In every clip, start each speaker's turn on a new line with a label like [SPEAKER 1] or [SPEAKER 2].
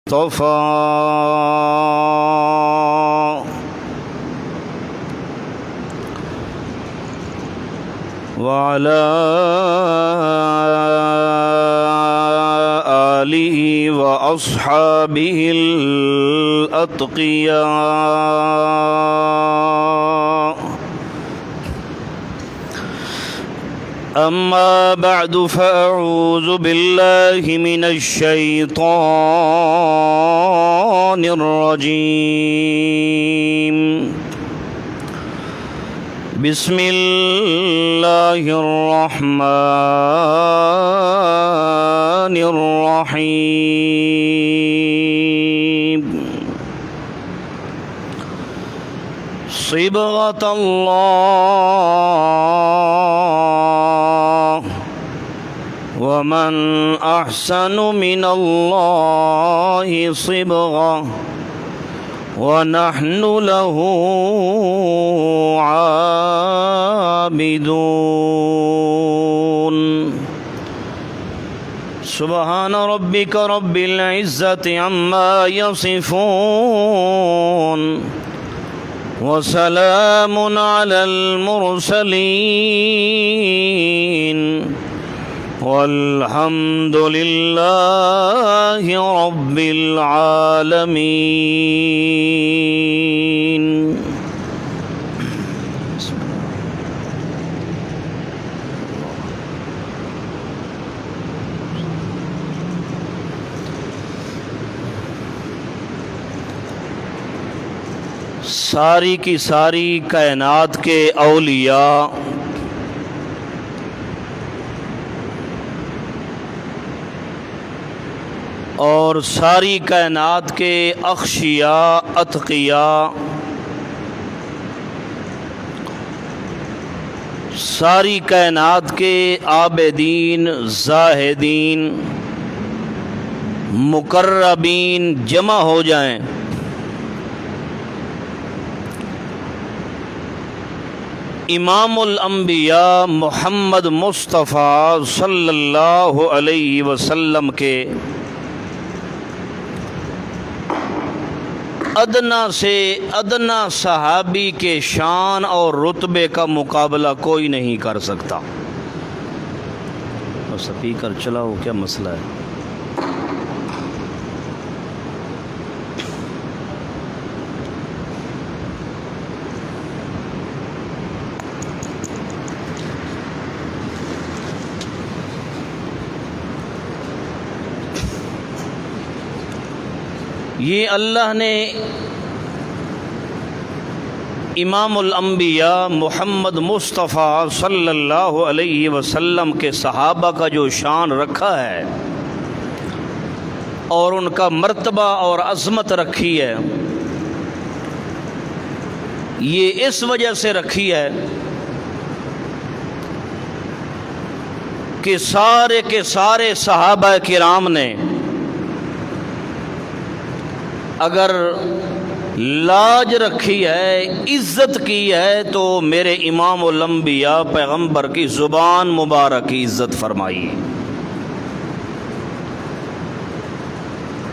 [SPEAKER 1] المصطفى وعلى آله وأصحابه الأتقياء. أما بعد فأعوذ بالله من الشيطان الرجيم. بسم الله الرحمن الرحيم. صبغة الله ومن أحسن من الله صبغة ونحن له عابدون. سبحان ربك رب العزة عما يصفون وسلام على المرسلين والحمد لله رب العالمين. ساری کی ساری کائنات کے اولیاء اور ساری کائنات کے اخشیاء اتقیاء، ساری کائنات کے عابدین زاہدین مقربین جمع ہو جائیں امام الانبیاء محمد مصطفیٰ صلی اللہ علیہ وسلم کے ادنا سے ادنا صحابی کے شان اور رتبے کا مقابلہ کوئی نہیں کر سکتا. سپیکر چلاؤ، کیا مسئلہ ہے؟ یہ اللہ نے امام الانبیاء محمد مصطفیٰ صلی اللہ علیہ وسلم کے صحابہ کا جو شان رکھا ہے اور ان کا مرتبہ اور عظمت رکھی ہے، یہ اس وجہ سے رکھی ہے کہ سارے کے سارے صحابہ کرام نے اگر لاج رکھی ہے، عزت کی ہے، تو میرے امام الانبیاء پیغمبر کی زبان مبارک کی عزت فرمائی.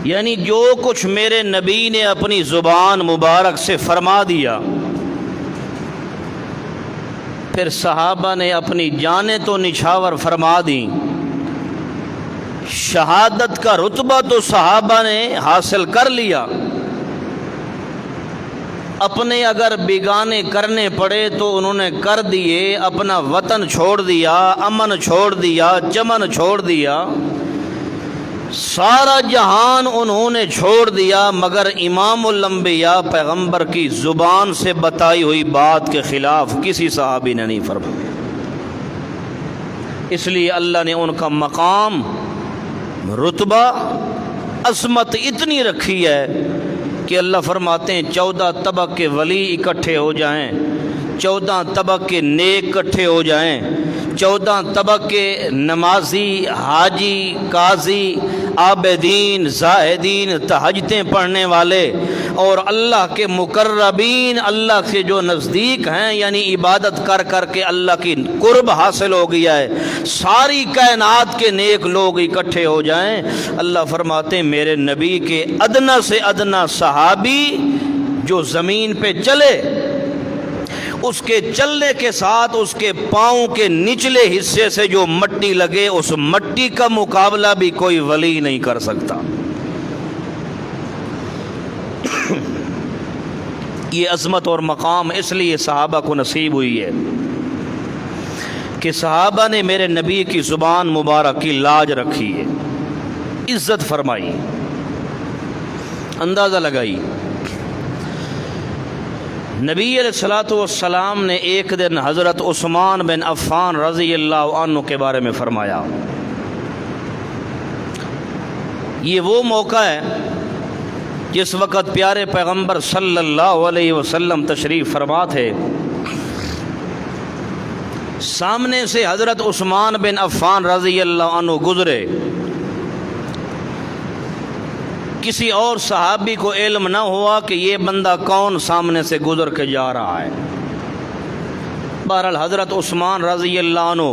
[SPEAKER 1] یعنی جو کچھ میرے نبی نے اپنی زبان مبارک سے فرما دیا، پھر صحابہ نے اپنی جانیں تو نچھاور فرما دیں. شہادت کا رتبہ تو صحابہ نے حاصل کر لیا، اپنے اگر بیگانے کرنے پڑے تو انہوں نے کر دیے. اپنا وطن چھوڑ دیا، امن چھوڑ دیا، چمن چھوڑ دیا، سارا جہان انہوں نے چھوڑ دیا، مگر امام الانبیاء پیغمبر کی زبان سے بتائی ہوئی بات کے خلاف کسی صحابی نے نہیں فرمایا. اس لیے اللہ نے ان کا مقام، رتبہ، عظمت اتنی رکھی ہے کہ اللہ فرماتے ہیں 14 طبق کے ولی اکٹھے ہو جائیں 14 طبق کے نیک کٹھے ہو جائیں، 14 طبق کے نمازی، حاجی، قاضی، عابدین، زاہدین، تہجدیں پڑھنے والے اور اللہ کے مقربین، اللہ کے جو نزدیک ہیں، یعنی عبادت کر کر کے اللہ کی قرب حاصل ہو گیا ہے، ساری کائنات کے نیک لوگ اکٹھے ہو جائیں، اللہ فرماتے ہیں میرے نبی کے ادنا سے ادنا صحابی جو زمین پہ چلے، اس کے چلنے کے ساتھ اس کے پاؤں کے نچلے حصے سے جو مٹی لگے، اس مٹی کا مقابلہ بھی کوئی ولی نہیں کر سکتا۔ یہ عظمت اور مقام اس لیے صحابہ کو نصیب ہوئی ہے کہ صحابہ نے میرے نبی کی زبان مبارک کی لاج رکھی ہے، عزت فرمائی۔ اندازہ لگائی، نبی علیہ الصلوۃ والسلام نے ایک دن حضرت عثمان بن عفان رضی اللہ عنہ کے بارے میں فرمایا، یہ وہ موقع ہے جس وقت پیارے پیغمبر صلی اللہ علیہ وسلم تشریف فرما تھے، سامنے سے حضرت عثمان بن عفان رضی اللہ عنہ گزرے، کسی اور صحابی کو علم نہ ہوا کہ یہ بندہ کون سامنے سے گزر کے جا رہا ہے۔ بہرحال حضرت عثمان رضی اللہ عنہ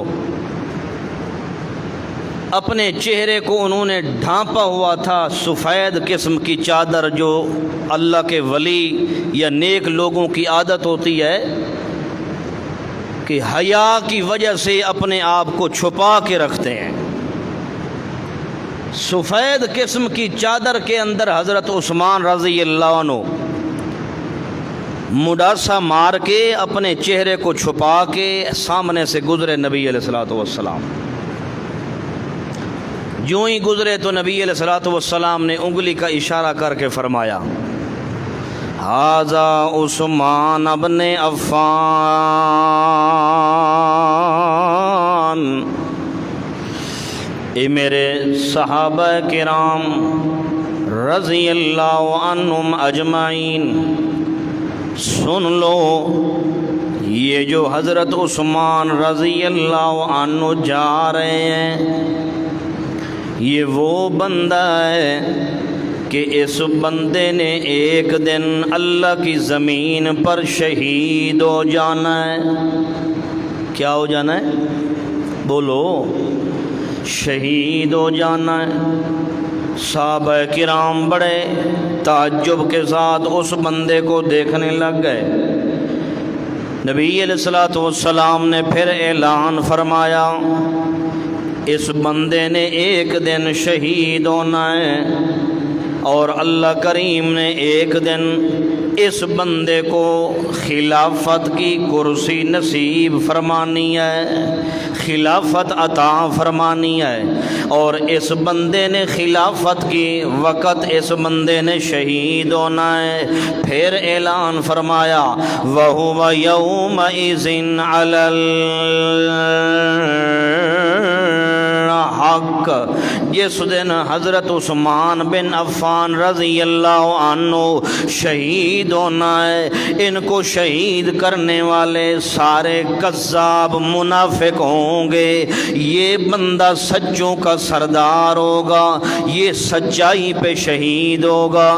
[SPEAKER 1] اپنے چہرے کو انہوں نے ڈھانپا ہوا تھا سفید قسم کی چادر، جو اللہ کے ولی یا نیک لوگوں کی عادت ہوتی ہے کہ حیا کی وجہ سے اپنے آپ کو چھپا کے رکھتے ہیں۔ سفید قسم کی چادر کے اندر حضرت عثمان رضی اللہ عنہ مڈاسا مار کے اپنے چہرے کو چھپا کے سامنے سے گزرے نبی علیہ الصلوۃ والسلام۔ جو ہی گزرے تو نبی علیہ الصلوۃ والسلام نے انگلی کا اشارہ کر کے فرمایا، ھذا عثمان ابن عفان۔ اے میرے صحابہ کرام رضی اللہ عنہم اجمعین، سن لو، یہ جو حضرت عثمان رضی اللہ عنہ جا رہے ہیں، یہ وہ بندہ ہے کہ اس بندے نے ایک دن اللہ کی زمین پر شہید ہو جانا ہے۔ کیا ہو جانا ہے؟ بولو، شہید ہو جانا ہے۔ صحابہ کرام بڑے تعجب کے ساتھ اس بندے کو دیکھنے لگ گئے۔ نبی علیہ الصلوۃ والسلام نے پھر اعلان فرمایا، اس بندے نے ایک دن شہید ہونا ہے، اور اللہ کریم نے ایک دن اس بندے کو خلافت کی کرسی نصیب فرمانی ہے، خلافت عطا فرمانی ہے، اور اس بندے نے خلافت کی وقت اس بندے نے شہید ہونا ہے۔ پھر اعلان فرمایا، وَهُوَ يَوْمَئِذٍ عَلَى الحق، جس دن حضرت عثمان بن عفان رضی اللہ عنہ شہید ہونا ہے، ان کو شہید کرنے والے سارے کذاب منافق ہوں گے، یہ بندہ سچوں کا سردار ہوگا، یہ سچائی پہ شہید ہوگا۔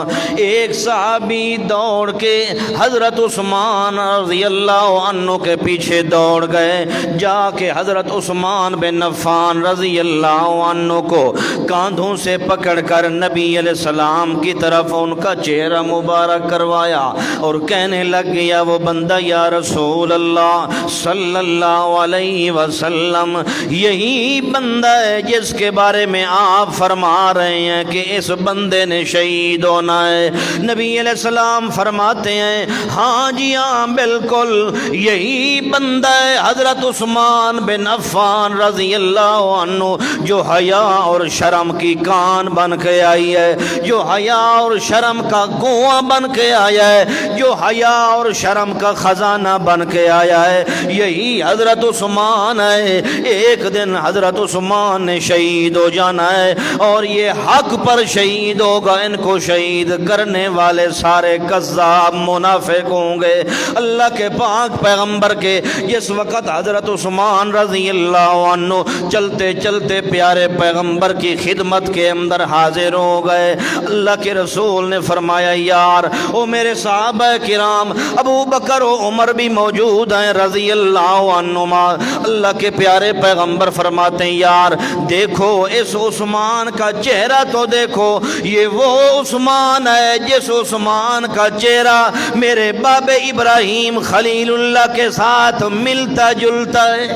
[SPEAKER 1] ایک صحابی دوڑ کے حضرت عثمان رضی اللہ عنہ کے پیچھے دوڑ گئے، جا کے حضرت عثمان بن عفان رضی اللہ عنہ کو کاندھوں سے پکڑ کر نبی علیہ السلام کی طرف ان کا چہرہ مبارک کروایا اور کہنے لگ گیا، وہ بندہ یا رسول اللہ صلی اللہ علیہ وسلم، یہی بندہ ہے جس کے بارے میں آپ فرما رہے ہیں کہ اس بندے نے شہید ہونا ہے۔ نبی علیہ السلام فرماتے ہیں، ہاں جی ہاں بالکل یہی بندہ ہے حضرت عثمان بن عفان رضی اللہ عنہ، جو حیا اور شرم کی کان بن کے آئی ہے، جو حیا اور شرم کا کنواں بن کے آیا ہے، جو حیا اور شرم کا خزانہ بن کے آیا ہے، یہی حضرت عثمان ہے۔ ایک دن حضرت عثمان نے شہید ہو جانا ہے، اور یہ حق پر شہید ہوگا۔ ان کو شہید کرنے والے سارے کذاب منافق ہوں گے۔ اللہ کے پاک پیغمبر کے جس وقت حضرت عثمان رضی اللہ عنہ چلتے چلتے پیارے پیغمبر کی خدمت کے اندر حاضر ہو گئے، اللہ کے رسول نے فرمایا یار او میرے صحابہ کرام ابو بکر و عمر بھی موجود ہیں رضی اللہ عنہما۔ اللہ کے پیارے پیغمبر فرماتے ہیں یار دیکھو اس عثمان کا چہرہ تو دیکھو، یہ وہ عثمان ہے جس عثمان کا چہرہ میرے باب ابراہیم خلیل اللہ کے ساتھ ملتا جلتا ہے،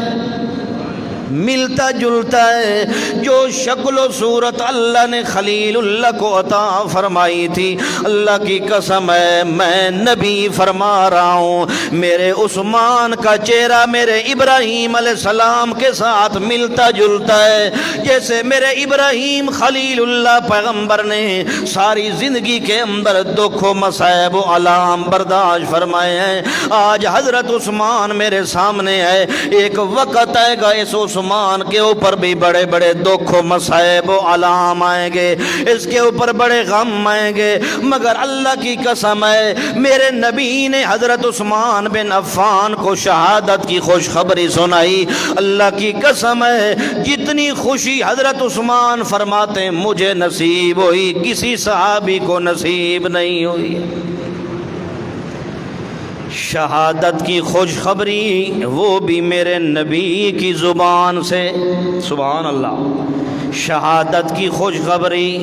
[SPEAKER 1] ملتا جلتا ہے۔ جو شکل و صورت اللہ نے خلیل اللہ کو عطا فرمائی تھی، اللہ کی قسم ہے میں نبی فرما رہا ہوں میرے عثمان کا چہرہ میرے ابراہیم علیہ السلام کے ساتھ ملتا جلتا ہے، جیسے میرے ابراہیم خلیل اللہ پیغمبر نے ساری زندگی کے اندر دکھ و مصائب و آلام برداشت فرمائے ہیں۔ آج حضرت عثمان میرے سامنے ہے، ایک وقت آئے گا اس عثمان کے اوپر بھی بڑے بڑے دکھ و مصائب و علام آئیں گے، اس کے اوپر بڑے غم آئیں گے، مگر اللہ کی قسم ہے میرے نبی نے حضرت عثمان بن عفان کو شہادت کی خوشخبری سنائی۔ اللہ کی قسم ہے جتنی خوشی حضرت عثمان فرماتے ہیں مجھے نصیب ہوئی کسی صحابی کو نصیب نہیں ہوئی۔ شہادت کی خوشخبری وہ بھی میرے نبی کی زبان سے، سبحان اللہ۔ شہادت کی خوشخبری،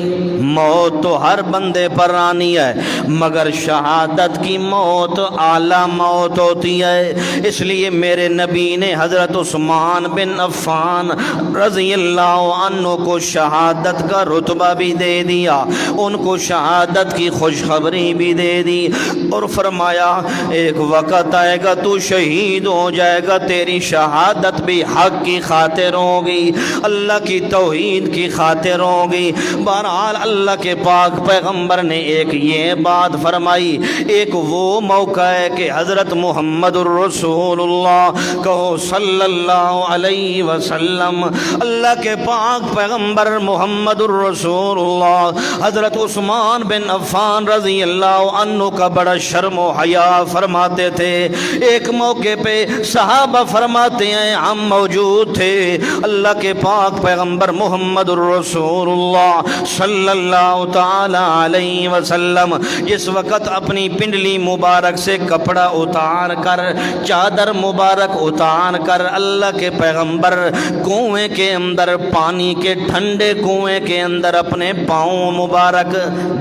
[SPEAKER 1] موت تو ہر بندے پر آنی ہے، مگر شہادت کی موت اعلیٰ موت ہوتی ہے۔ اس لیے میرے نبی نے حضرت عثمان بن عفان رضی اللہ عنہ کو شہادت کا رتبہ بھی دے دیا، ان کو شہادت کی خوشخبری بھی دے دی، اور فرمایا ایک وقت آئے گا تو شہید ہو جائے گا، تیری شہادت بھی حق کی خاطر ہوگی، اللہ کی توحید کی خاطر ہوگی۔ بہرحال اللہ کے پاک پیغمبر نے ایک یہ بات فرمائی، ایک وہ موقع ہے کہ حضرت محمد الرسول اللہ کہو صلی اللہ علیہ وسلم، اللہ کے پاک پیغمبر محمد الرسول اللہ حضرت عثمان بن عفان رضی اللہ عنہ کا بڑا شرم و حیا فرماتے تھے۔ ایک موقع پہ صحابہ فرماتے ہیں ہم موجود تھے، اللہ کے پاک پیغمبر محمد الرسول اللہ صلی اللہ تعالی علیہ وسلم جس وقت اپنی پنڈلی مبارک سے کپڑا اتار کر، چادر مبارک اتار کر اللہ کے پیغمبر کنویں کے اندر، پانی کے ٹھنڈے کنویں کے اندر اپنے پاؤں مبارک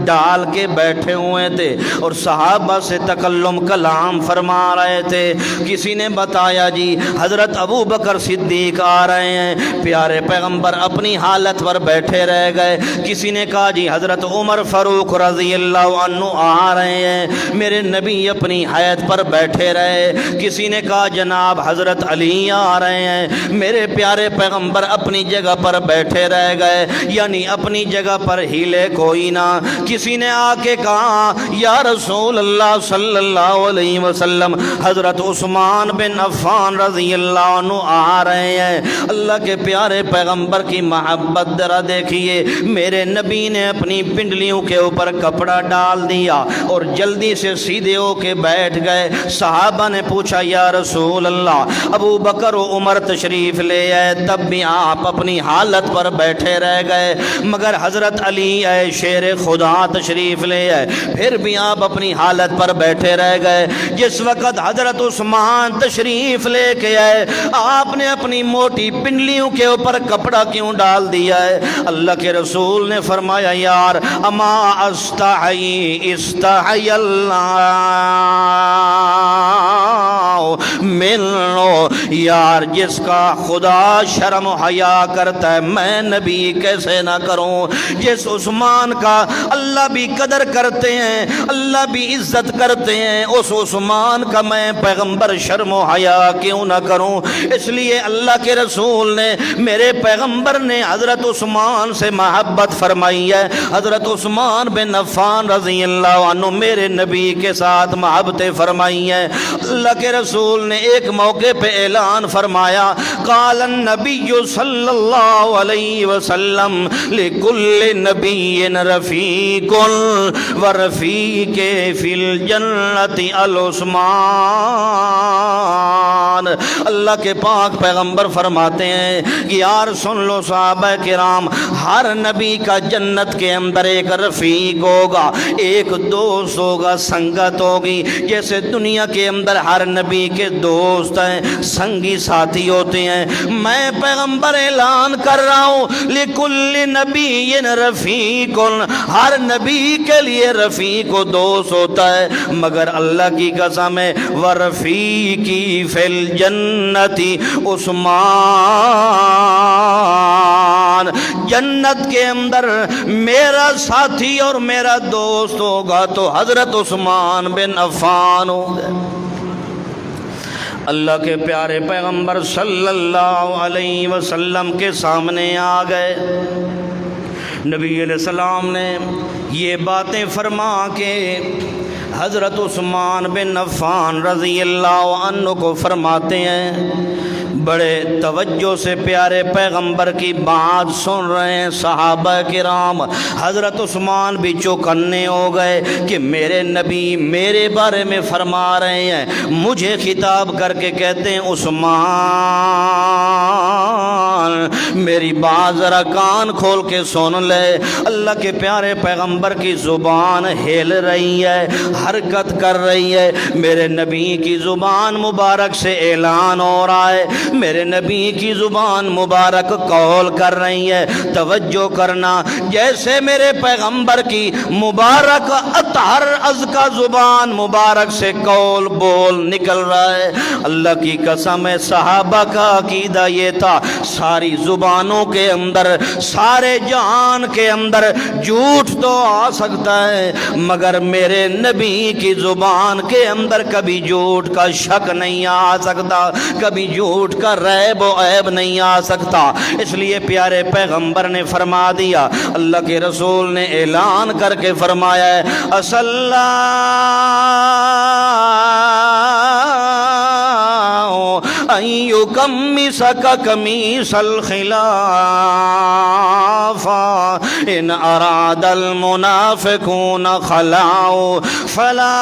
[SPEAKER 1] ڈال کے بیٹھے ہوئے تھے اور صحابہ سے تکلم کلام فرما رہے تھے۔ کسی نے بتایا جی حضرت ابو بکر صدیق آ رہے ہیں، پیارے پیغمبر اپنی حالت پر بیٹھے رہ گئے۔ کسی نے کہا جی حضرت عمر فاروق رضی اللہ عنہ آ رہے ہیں، میرے نبی اپنی حیات پر بیٹھے رہے۔ کسی نے کہا جناب حضرت علی آ رہے ہیں، میرے پیارے پیغمبر اپنی جگہ پر بیٹھے رہ گئے، یعنی اپنی جگہ پر ہلے کوئی نہ۔ کسی نے آ کے کہا یا رسول اللہ صلی اللہ علیہ وسلم حضرت عثمان بن عفان رضی اللہ عنہ آ رہے ہیں۔ اللہ کے پیارے پیغمبر کی محبت ذرا دیکھیے، میرے نبی نے اپنی پنڈلیوں کے اوپر کپڑا ڈال دیا اور جلدی سے سیدھے ہو کے بیٹھ گئے۔ صحابہ نے پوچھا یا رسول اللہ ابو بکر و عمر تشریف لے آئے، تب بھی آپ اپنی حالت پر بیٹھے رہ گئے، مگر حضرت علی اے شیر خدا تشریف لے آئے، پھر بھی آپ اپنی حالت پر بیٹھے رہ گئے۔ جس وقت حضرت عثمان تشریف لے کے آئے، آپ نے اپنی موٹی پنڈلیوں کے اوپر کپڑا کیوں ڈال دیا ہے؟ اللہ کے رسول نے فرمایا یار اما استحی استحی اللہ من لو یار جس کا خدا شرم و حیا کرتا ہے میں نبی کیسے نہ کروں؟ جس عثمان کا اللہ بھی قدر کرتے ہیں اللہ بھی عزت کرتے ہیں اس عثمان کا میں پیغمبر شرم و حیا کیوں نہ کروں؟ اس لیے اللہ کے رسول نے میرے پیغمبر نے حضرت عثمان سے محبت فرمائی ہے۔ حضرت عثمان بن عفان رضی اللہ عنہ میرے نبی کے ساتھ محبتیں فرمائی ہیں۔ اللہ کے رسول نے ایک موقع پہ اعلان فرمایا قال النبی صلی اللہ علیہ وسلم لکل نبی رفیق ورفیق فی الجنت العثمان۔ اللہ کے پاک پیغمبر فرماتے ہیں کہ یار سن لو صحابہ کرام، ہر نبی کا جنت کے اندر ایک رفیق ہوگا، ایک دوست ہوگا، سنگت ہوگی۔ جیسے دنیا کے اندر ہر نبی کے دوست ہیں، سنگی ساتھی ہوتے ہیں، میں پیغمبر اعلان کر رہا ہوں لکل نبی رفیق، ہر نبی کے لیے رفیق و دوست ہوتا ہے، مگر اللہ کی قسم ہے ورفیقی فی الجنت عثمان، جنت کے اندر میرا ساتھی اور میرا دوست ہوگا تو حضرت عثمان بن عفان ہوگا۔ اللہ کے پیارے پیغمبر صلی اللہ علیہ وسلم کے سامنے آ گئے، نبی علیہ السلام نے یہ باتیں فرما کے حضرت عثمان بن عفان رضی اللہ عنہ کو فرماتے ہیں، بڑے توجہ سے پیارے پیغمبر کی بات سن رہے ہیں صحابہ کرام۔ حضرت عثمان بھی چوکنے ہو گئے کہ میرے نبی میرے بارے میں فرما رہے ہیں، مجھے خطاب کر کے کہتے ہیں عثمان میری بات ذرا کان کھول کے سن لے۔ اللہ کے پیارے پیغمبر کی زبان ہل رہی ہے، حرکت کر رہی ہے، میرے نبی کی زبان مبارک سے اعلان ہو رہا ہے، میرے نبی کی زبان مبارک قول کر رہی ہے۔ توجہ کرنا، جیسے میرے پیغمبر کی مبارک اطہر ازکا زبان مبارک سے قول بول نکل رہا ہے، اللہ کی قسم ہے صحابہ کا عقیدہ یہ تھا ساری زبانوں کے اندر، سارے جہان کے اندر جھوٹ تو آ سکتا ہے مگر میرے نبی کی زبان کے اندر کبھی جھوٹ کا شک نہیں آ سکتا، کبھی جھوٹ کا ریب و عیب نہیں آ سکتا۔ اس لیے پیارے پیغمبر نے فرما دیا، اللہ کے رسول نے اعلان کر کے فرمایا ہے اصلاح یکمسک قمیص الخلافہ ان اراد المنافقون خلاؤ فلا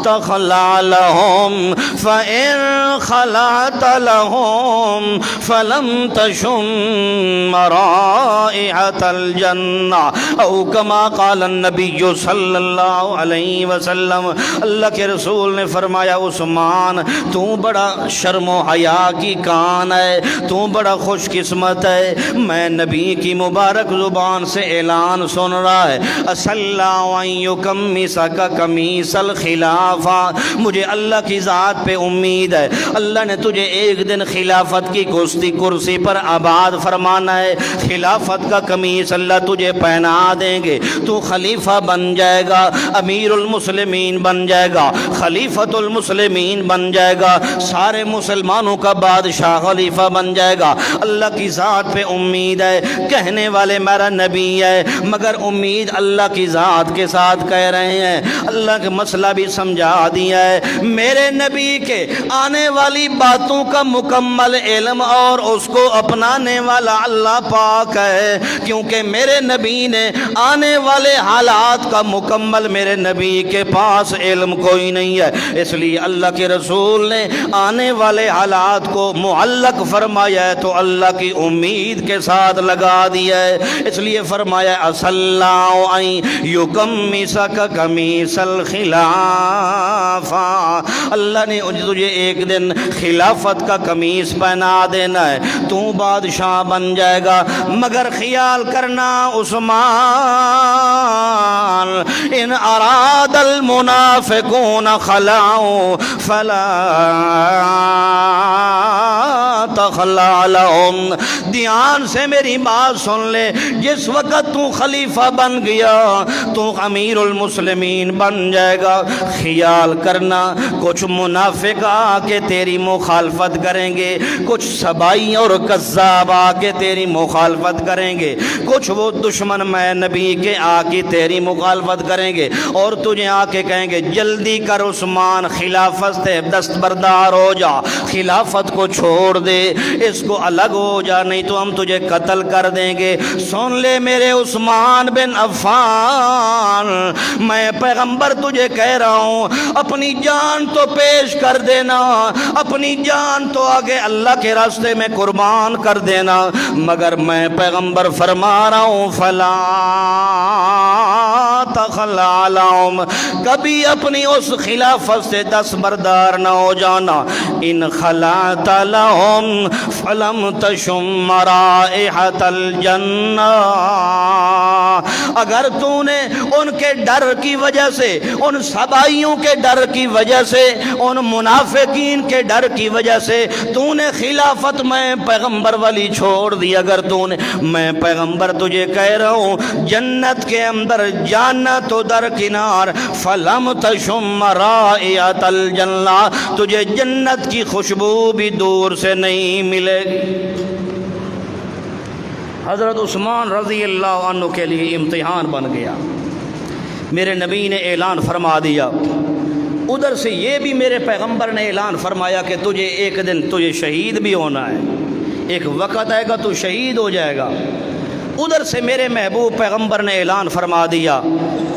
[SPEAKER 1] تخلع لهم فإن خلعت لهم فلم تشم رائحة الجنة او كما قال النبي صلی اللہ علیہ وسلم۔ اللہ کے رسول نے فرمایا عثمان تو بڑا شرم و حیا کی کان ہے، تو بڑا خوش قسمت ہے، میں نبی کی مبارک زبان سے اعلان سن رہا ہے اصلاح یکمسک قمیص الخلافہ، مجھے اللہ کی ذات پہ امید ہے اللہ نے تجھے ایک دن خلافت کی کرسی پر آباد فرمانا ہے، خلافت کا قمیص اللہ تجھے پہنا دیں گے، تو خلیفہ بن جائے گا، امیر المسلمین بن جائے گا، خلیفۃ المسلمین بن جائے گا، سارے مسلمانوں کا بادشاہ خلیفہ بن جائے گا، اللہ کی ذات پہ امید ہے۔ کہنے والے میرا نبی ہے مگر امید اللہ کی ذات کے ساتھ کہہ رہے ہیں، اللہ کا مسئلہ بھی سمجھا دیا ہے، میرے نبی کے آنے والی باتوں کا مکمل علم اور اس کو اپنانے والا اللہ پاک ہے، کیونکہ میرے نبی نے آنے والے حالات کا مکمل میرے نبی کے پاس علم کوئی نہیں ہے، اس لیے اللہ کے رسول نے آنے والے حالات کو معلق فرمایا ہے تو اللہ کی امید کے ساتھ لگا دیا ہے، اس لیے فرمایا اصلاح یکمسک قمیص الخلافہ اللہ نے تجھے ایک دن خلافت کا قمیص پہنا دینا ہے، تو بادشاہ بن جائے گا، مگر خیال کرنا عثمان، ان اراد المنافقون خلاؤ فلا تخلع لهم۔ دھیان سے میری بات سن لے، جس وقت تو خلیفہ بن گیا، تو امیر المسلمین بن جائے گا، خیال کرنا کچھ منافق آ کے تیری مخالفت کریں گے، کچھ سبائی اور کذاب آ کے تیری مخالفت کریں گے، کچھ وہ دشمن میں نبی کے آ کے تیری مخالفت کریں گے، اور تجھے آ کے کہیں گے جلدی کر عثمان، خلافت سے دستبردار ہو جا، خلافت کو چھوڑ دے، اس کو الگ ہو جا، نہیں تو ہم تجھے قتل کر دیں گے۔ سن لے میرے عثمان بن عفان، میں پیغمبر تجھے کہہ رہا ہوں، اپنی جان تو پیش کر دینا، اپنی جان تو آگے اللہ کے راستے میں قربان کر دینا، مگر میں پیغمبر فرما رہا ہوں فلا تخلع لهم، کبھی اپنی اس خلافت سے دستبردار نہ ہو جانا، ان خلعت لهم فلم تشم رائحة الجنہ، اگر تو نے ان کے ڈر کی وجہ سے، ان سبائیوں کے ڈر کی وجہ سے، ان منافقین کے ڈر کی وجہ سے تو نے خلافت میں پیغمبر والی چھوڑ دی، اگر تو نے، میں پیغمبر تجھے کہہ رہا ہوں جنت کے اندر جانا تو درکنار، فلم تشم رائحة الجنہ، تجھے جنت کی خوشبو بھی دور سے نہیں ملے گی۔ حضرت عثمان رضی اللہ عنہ کے لیے امتحان بن گیا، میرے نبی نے اعلان فرما دیا، ادھر سے یہ بھی میرے پیغمبر نے اعلان فرمایا کہ تجھے ایک دن تجھے شہید بھی ہونا ہے، ایک وقت آئے گا تو شہید ہو جائے گا۔ ادھر سے میرے محبوب پیغمبر نے اعلان فرما دیا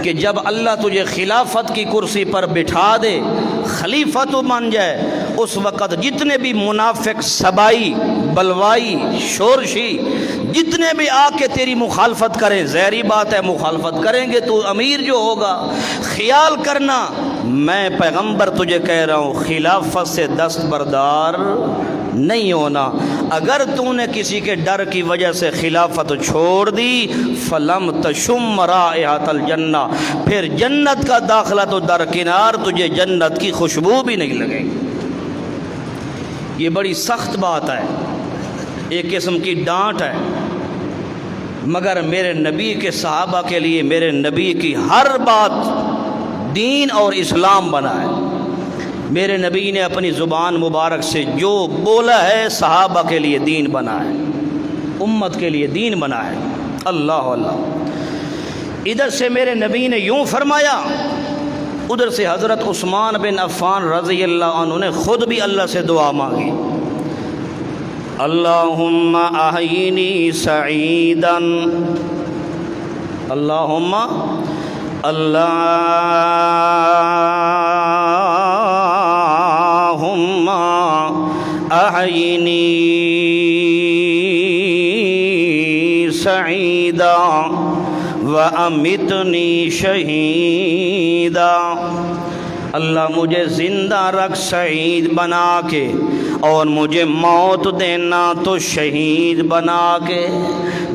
[SPEAKER 1] کہ جب اللہ تجھے خلافت کی کرسی پر بٹھا دے، خلیفہ تو بن جائے، اس وقت جتنے بھی منافق، سبائی، بلوائی، شورشی، جتنے بھی آ کے تیری مخالفت کریں، ظاہری بات ہے مخالفت کریں گے تو امیر جو ہوگا، خیال کرنا میں پیغمبر تجھے کہہ رہا ہوں خلافت سے دستبردار نہیں ہونا، اگر تو نے کسی کے ڈر کی وجہ سے خلافت چھوڑ دی، فلم تشم رائحة الجنہ، پھر جنت کا داخلہ تو درکنار، تجھے جنت کی خوشبو بھی نہیں لگے گی۔ یہ بڑی سخت بات ہے، ایک قسم کی ڈانٹ ہے، مگر میرے نبی کے صحابہ کے لیے میرے نبی کی ہر بات دین اور اسلام بنا ہے۔ میرے نبی نے اپنی زبان مبارک سے جو بولا ہے صحابہ کے لیے دین بنا ہے، امت کے لیے دین بنا ہے۔ اللہ اللہ، ادھر سے میرے نبی نے یوں فرمایا، ادھر سے حضرت عثمان بن عفان رضی اللہ عنہ نے خود بھی اللہ سے دعا مانگی، اللہم احیینی سعیدا، اللہم اللہم احیینی سعیدا وَأَمِتْنِي شہیدا، اللہ مجھے زندہ رکھ سعید بنا کے، اور مجھے موت دینا تو شہید بنا کے۔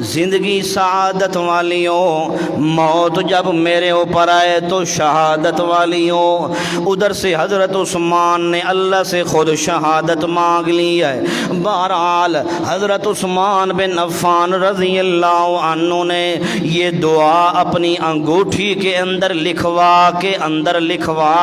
[SPEAKER 1] زندگی سعادت والی ہو، موت جب میرے اوپر آئے تو شہادت والی ہو۔ ادھر سے حضرت عثمان نے اللہ سے خود شہادت مانگ لی ہے۔ بہرحال حضرت عثمان بن عفان رضی اللہ عنہ نے یہ دعا اپنی انگوٹھی کے اندر لکھوا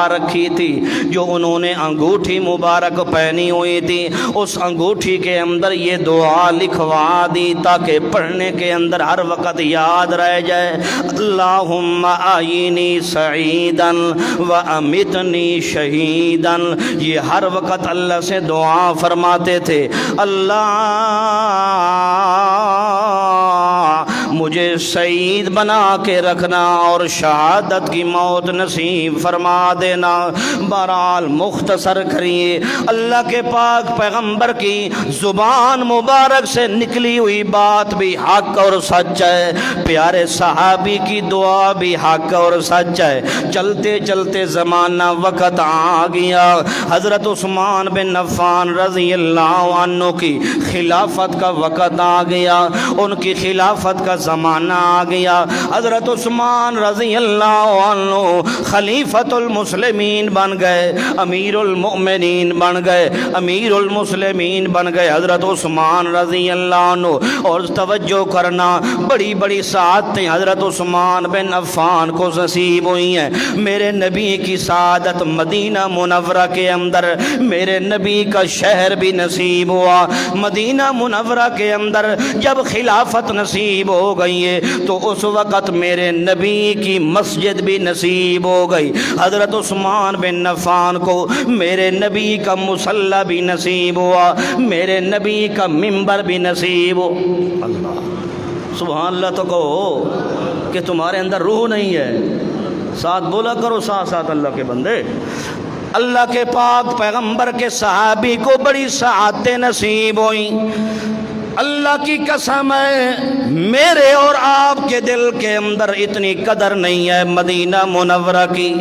[SPEAKER 1] رکھی تھی، جو انہوں نے انگوٹھی مبارک پہنی ہوئی تھی، اس انگوٹھی کے اندر یہ دعا لکھوا دی تاکہ پڑھنے کے اندر ہر وقت یاد رہ جائے۔ اللہم احیینی سعیدا وامتنی شہیدا، یہ ہر وقت اللہ سے دعا فرماتے تھے۔ اللہ مجھے شہید بنا کے رکھنا اور شہادت کی موت نصیب فرما دینا۔ بہرحال مختصر کریے، اللہ کے پاک پیغمبر کی زبان مبارک سے نکلی ہوئی بات بھی حق اور سچ ہے، پیارے صحابی کی دعا بھی حق اور سچ ہے۔ چلتے چلتے زمانہ وقت آ گیا، حضرت عثمان بن عفان رضی اللہ عنہ کی خلافت کا وقت آ گیا، ان کی خلافت کا زمانہ آ گیا۔ حضرت عثمان رضی اللہ عنہ خلیفۃ المسلمین بن گئے، امیر المؤمنین بن گئے، امیر المسلمین بن گئے حضرت عثمان رضی اللہ عنہ۔ اور توجہ کرنا، بڑی بڑی سعادتیں حضرت عثمان بن عفان کو نصیب ہوئی ہیں۔ میرے نبی کی سعادت مدینہ منورہ کے اندر، میرے نبی کا شہر بھی نصیب ہوا۔ مدینہ منورہ کے اندر جب خلافت نصیب ہو گئی ہے تو اس وقت میرے نبی کی مسجد بھی نصیب ہو گئی۔ حضرت عثمان بن عفان کو میرے نبی کا مصلی بھی نصیب ہوا، میرے نبی کا ممبر بھی نصیب ہو۔ اللہ سبحان اللہ تو کہو کہ تمہارے اندر روح نہیں ہے، ساتھ بولا کرو ساتھ ساتھ اللہ کے بندے۔ اللہ کے پاک پیغمبر کے صحابی کو بڑی سعادتیں نصیب ہوئیں۔ اللہ کی قسم ہے میرے اور آپ کے دل کے اندر اتنی قدر نہیں ہے مدینہ منورہ کی،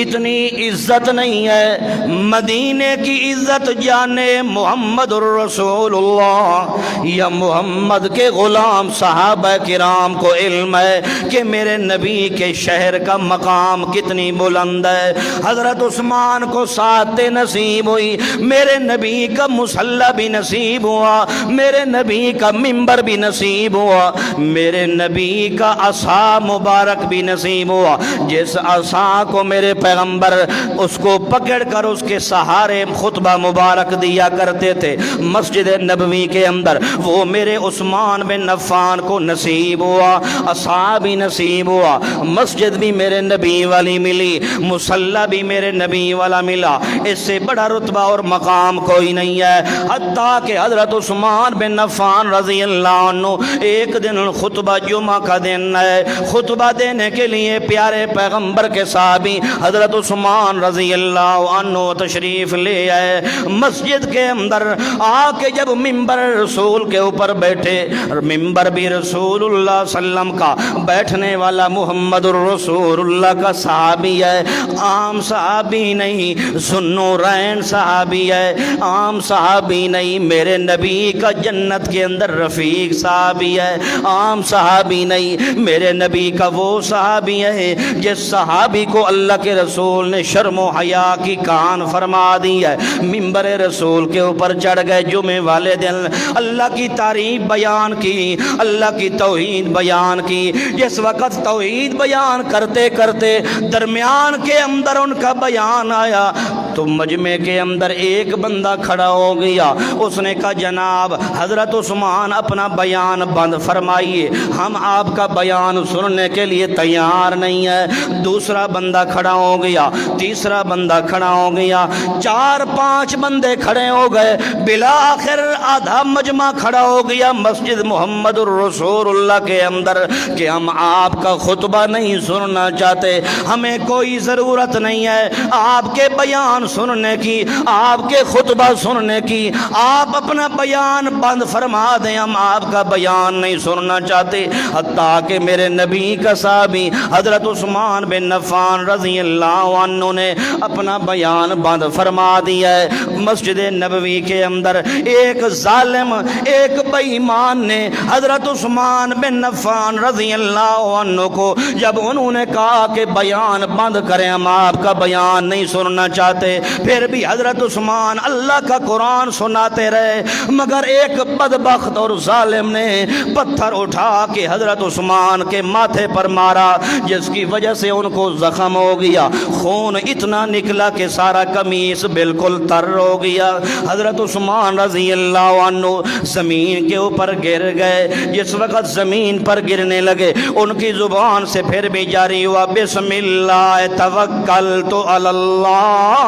[SPEAKER 1] اتنی عزت نہیں ہے مدینے کی عزت جانے محمد الرسول اللہ یا محمد کے غلام صحابہ کرام کو علم ہے کہ میرے نبی کے شہر کا مقام کتنی بلند ہے۔ حضرت عثمان کو سعادت نصیب ہوئی، میرے نبی کا مصلی بھی نصیب ہوا، میرے نبی کا ممبر بھی نصیب ہوا، میرے نبی کا عصا مبارک بھی نصیب ہوا۔ جس عصا کو میرے پیغمبر اس کو پکڑ کر اس کے سہارے خطبہ مبارک دیا کرتے تھے مسجد نبوی کے اندر، وہ میرے عثمان بن عفان کو نصیب ہوا، عصا بھی نصیب ہوا، مسجد بھی میرے نبی والی ملی، مصلی بھی میرے نبی والا ملا۔ اس سے بڑا رتبہ اور مقام کوئی نہیں ہے۔ حتیٰ کہ حضرت عثمان بن عفان رضی اللہ عنہ ایک دن خطبہ جمعہ کا دن ہے، خطبہ دینے کے لیے پیارے پیغمبر کے صحابی حضرت عثمان رضی اللہ عنہ تشریف لے آئے مسجد کے اندر۔ آ کے جب ممبر رسول کے اوپر بیٹھے، ممبر بھی رسول اللہ صلی اللہ علیہ وسلم کا، بیٹھنے والا محمد الرسول اللہ کا صحابی ہے، عام صحابی نہیں، ذوالنورین صحابی ہے، عام صحابی نہیں، میرے نبی کا جنت کے اندر رفیق صحابی ہے، عام صحابی نہیں، میرے نبی کا وہ صحابی ہے جس صحابی کو اللہ کے رسول نے شرم و حیا کی کان فرما دی ہے۔ ممبر رسول کے اوپر چڑھ گئے جمعے والے دن، اللہ کی تعریف بیان کی، اللہ کی توحید بیان کی۔ جس وقت توحید بیان کرتے کرتے درمیان کے اندر ان کا بیان آیا تو مجمع کے اندر ایک بندہ کھڑا ہو گیا، اس نے کہا جناب حضرت عثمان اپنا بیان بند فرمائیے، ہم آپ کا بیان سننے کے لیے تیار نہیں ہے۔ دوسرا بندہ کھڑا ہو گیا، تیسرا بندہ کھڑا ہو گیا، 4-5 بندے کھڑے ہو گئے، بالآخر آدھا مجمع کھڑا ہو گیا مسجد محمد الرسول اللہ کے اندر کہ ہم آپ کا خطبہ نہیں سننا چاہتے، ہمیں کوئی ضرورت نہیں ہے آپ کے بیان سننے کی، آپ کے خطبہ سننے کی، آپ اپنا بیان بند فرما دیں، ہم آپ کا بیان نہیں سننا چاہتے۔ حتیٰ کہ میرے نبی کا صحابی حضرت عثمان بن عفان رضی اللہ عنہ نے اپنا بیان بند فرما دیا ہے۔ مسجد نبوی کے اندر ایک ظالم، ایک بے ایمان نے حضرت عثمان بن عفان رضی اللہ عنہ کو جب انہوں نے کہا کہ بیان بند کریں، ہم آپ کا بیان نہیں سننا چاہتے، پھر بھی حضرت عثمان اللہ کا قرآن سناتے رہے، مگر ایک بدبخت اور ظالم نے پتھر اٹھا کے حضرت عثمان کے ماتھے پر مارا، جس کی وجہ سے ان کو زخم ہو گیا، خون اتنا نکلا کہ سارا قمیص بالکل تر ہو گیا۔ حضرت عثمان رضی اللہ عنہ زمین کے اوپر گر گئے۔ جس وقت زمین پر گرنے لگے ان کی زبان سے پھر بھی جاری ہوا بسم اللہ توکلت علی اللہ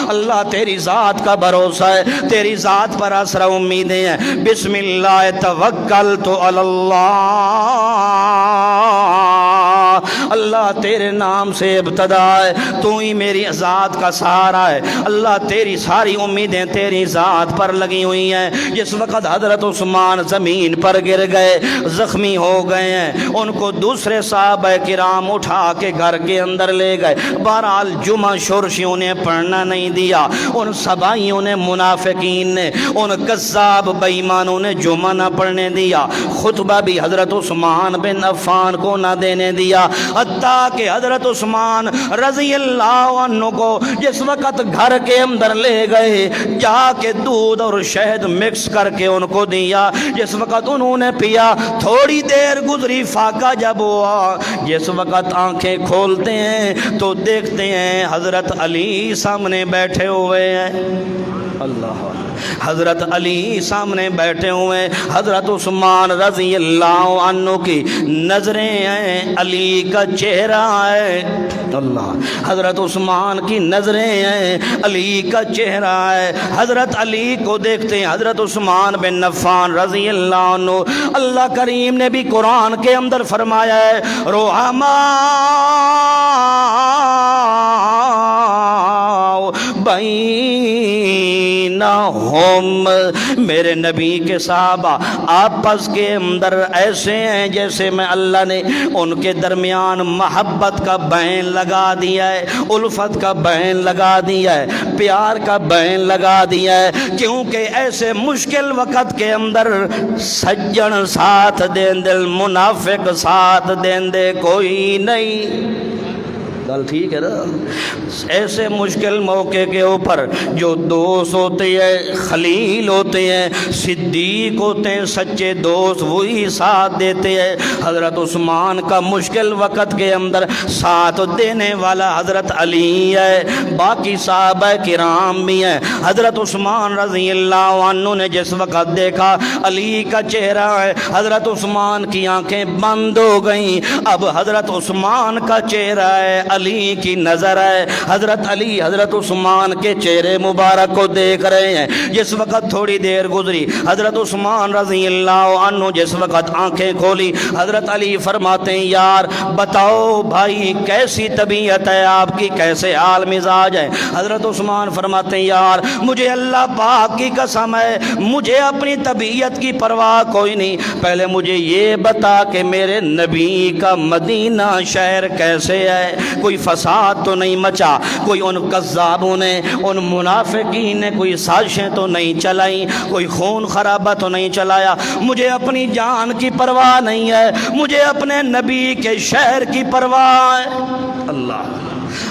[SPEAKER 1] اللہ تیری ذات کا بھروسہ ہے، تیری ذات پر آسرا امیدیں ہیں۔ بسم اللہ توکلت علی اللہ، اللہ تیرے نام سے ابتدا ہے، تو ہی میری ذات کا سہارا ہے، اللہ تیری ساری امیدیں تیری ذات پر لگی ہوئی ہیں۔ جس وقت حضرت عثمان زمین پر گر گئے، زخمی ہو گئے ہیں، ان کو دوسرے صحابہ کرام اٹھا کے گھر کے اندر لے گئے۔ بہرحال جمعہ شورشیوں نے پڑھنا نہیں دیا، ان سبائیوں نے، منافقین نے، ان کذاب بے ایمانوں نے جمعہ نہ پڑھنے دیا، خطبہ بھی حضرت عثمان بن عفان کو نہ دینے دیا، حتیٰ کہ حضرت عثمان رضی اللہ عنہ کو جس وقت گھر کے اندر لے گئے، جا کے دودھ اور شہد مکس کر کے ان کو دیا، جس وقت انہوں نے پیا، تھوڑی دیر گزری، فاقہ جب ہوا، جس وقت آنکھیں کھولتے ہیں تو دیکھتے ہیں حضرت علی سامنے بیٹھے ہوئے ہیں۔ اللہ، حضرت علی سامنے بیٹھے ہوئے، حضرت عثمان رضی اللہ عنہ کی نظریں ہیں، علی کا چہرہ ہے، اللہ، حضرت عثمان کی نظریں ہیں، علی کا چہرہ ہے، حضرت علی کو دیکھتے ہیں۔ حضرت عثمان بن عفان رضی اللہ عنہ، اللہ کریم نے بھی قرآن کے اندر فرمایا ہے رحماء بینہم، میرے نبی کے صحابہ آپس کے اندر ایسے ہیں جیسے میں اللہ نے ان کے درمیان محبت کا بین لگا دیا ہے، الفت کا بین لگا دیا ہے، پیار کا بین لگا دیا ہے، کیونکہ ایسے مشکل وقت کے اندر سجن ساتھ دین دل، منافق ساتھ دین دے کوئی نہیں۔ گل ٹھیک ہے نا؟ ایسے مشکل موقع کے اوپر جو دوست ہوتے ہیں، خلیل ہوتے ہیں، صدیق ہوتے ہیں، سچے دوست، وہی ساتھ دیتے ہیں۔ حضرت عثمان کا مشکل وقت کے اندر ساتھ دینے والا حضرت علی ہے، باقی صحابہ کرام بھی ہیں۔ حضرت عثمان رضی اللہ عنہ نے جس وقت دیکھا علی کا چہرہ ہے، حضرت عثمان کی آنکھیں بند ہو گئیں، اب حضرت عثمان کا چہرہ ہے، علی کی نظر ہے، حضرت علی حضرت عثمان کے چہرے مبارک کو دیکھ رہے ہیں۔ جس وقت تھوڑی دیر گزری، حضرت عثمان رضی اللہ عنہ جس وقت آنکھیں کھولی، حضرت علی فرماتے ہیں یار بتاؤ بھائی کیسی طبیعت ہے آپ کی، کیسے حال مزاج ہے؟ حضرت عثمان فرماتے ہیں یار مجھے اللہ پاک کی قسم ہے، مجھے اپنی طبیعت کی پرواہ کوئی نہیں، پہلے مجھے یہ بتا کہ میرے نبی کا مدینہ شہر کیسے ہے، کوئی فساد تو نہیں مچا، کوئی ان کذابوں نے، ان منافقین نے کوئی سازشیں تو نہیں چلائیں، کوئی خون خرابہ تو نہیں چلایا، مجھے اپنی جان کی پرواہ نہیں ہے، مجھے اپنے نبی کے شہر کی پرواہ ہے۔ اللہ،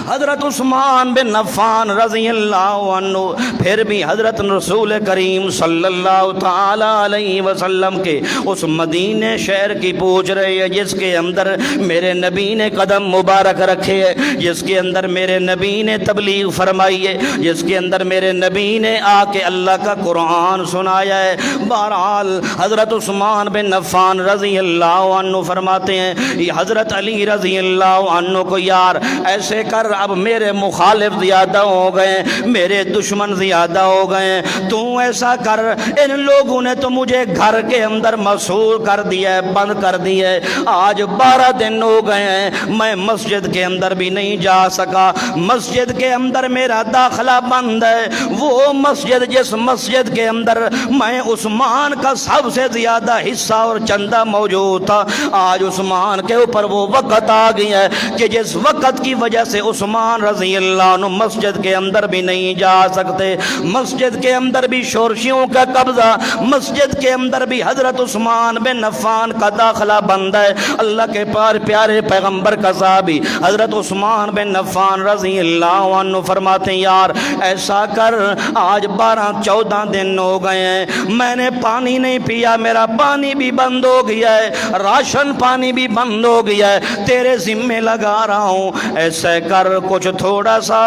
[SPEAKER 1] حضرت عثمان بن عفان رضی اللہ عنہ پھر بھی حضرت رسول کریم صلی اللہ تعالی علیہ وسلم کے اس مدینہ شہر کی پوچھ رہے ہیں جس کے اندر میرے نبی نے قدم مبارک رکھے ہے، جس کے اندر میرے نبی نے تبلیغ فرمائی ہے، جس کے اندر میرے نبی نے آ کے اللہ کا قرآن سنایا ہے۔ بہرحال حضرت عثمان بن عفان رضی اللہ عنہ فرماتے ہیں یہ حضرت علی رضی اللہ عنہ کو یار ایسے کر، اب میرے مخالف زیادہ ہو گئے، میرے دشمن زیادہ ہو گئے، تو ایسا کر، ان لوگوں نے تو مجھے گھر کے اندر مسحور کر دیا ہے، بند کر دیا ہے، آج 12 دن ہو گئے ہیں میں مسجد کے اندر بھی نہیں جا سکا، مسجد کے اندر میرا داخلہ بند ہے، وہ مسجد جس مسجد کے اندر میں عثمان کا سب سے زیادہ حصہ اور چندہ موجود تھا، آج عثمان کے اوپر وہ وقت آ گیا ہے کہ جس وقت کی وجہ سے عثمان رضی اللہ عنہ مسجد کے اندر بھی نہیں جا سکتے، مسجد کے اندر بھی شورشیوں کا قبضہ، مسجد کے اندر بھی حضرت عثمان بن عفان کا داخلہ بند ہے۔ اللہ کے پیارے پیغمبر کا صحابی حضرت عثمان بن عفان رضی اللہ عنہ فرماتے ہیں یار ایسا کر، آج 12-14 دن ہو گئے ہیں میں نے پانی نہیں پیا، میرا پانی بھی بند ہو گیا ہے، راشن پانی بھی بند ہو گیا ہے، تیرے ذمہ لگا رہا ہوں، ایسا کر کچھ تھوڑا سا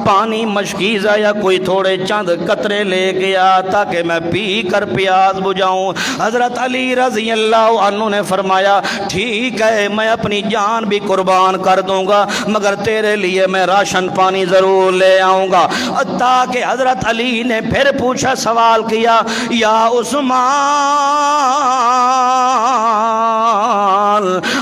[SPEAKER 1] پانی مشکیزہ یا کوئی تھوڑے چند قطرے لے گیا تاکہ میں پی کر پیاس بجھاؤں۔ حضرت علی رضی اللہ عنہ نے فرمایا ٹھیک ہے میں اپنی جان بھی قربان کر دوں گا مگر تیرے لیے میں راشن پانی ضرور لے آؤں گا۔ تاکہ حضرت علی نے پھر پوچھا، سوال کیا، یا عثمان،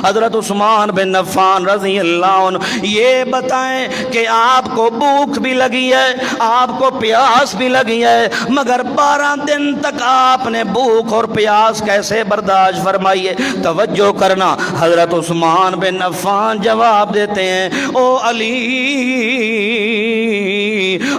[SPEAKER 1] حضرت عثمان بن عفان رضی اللہ عنہ یہ بتائیں کہ آپ کو بھوک بھی لگی ہے، آپ کو پیاس بھی لگی ہے، مگر 12 دن تک آپ نے بھوک اور پیاس کیسے برداشت فرمائی ہے؟ توجہ کرنا، حضرت عثمان بن عفان جواب دیتے ہیں، او علی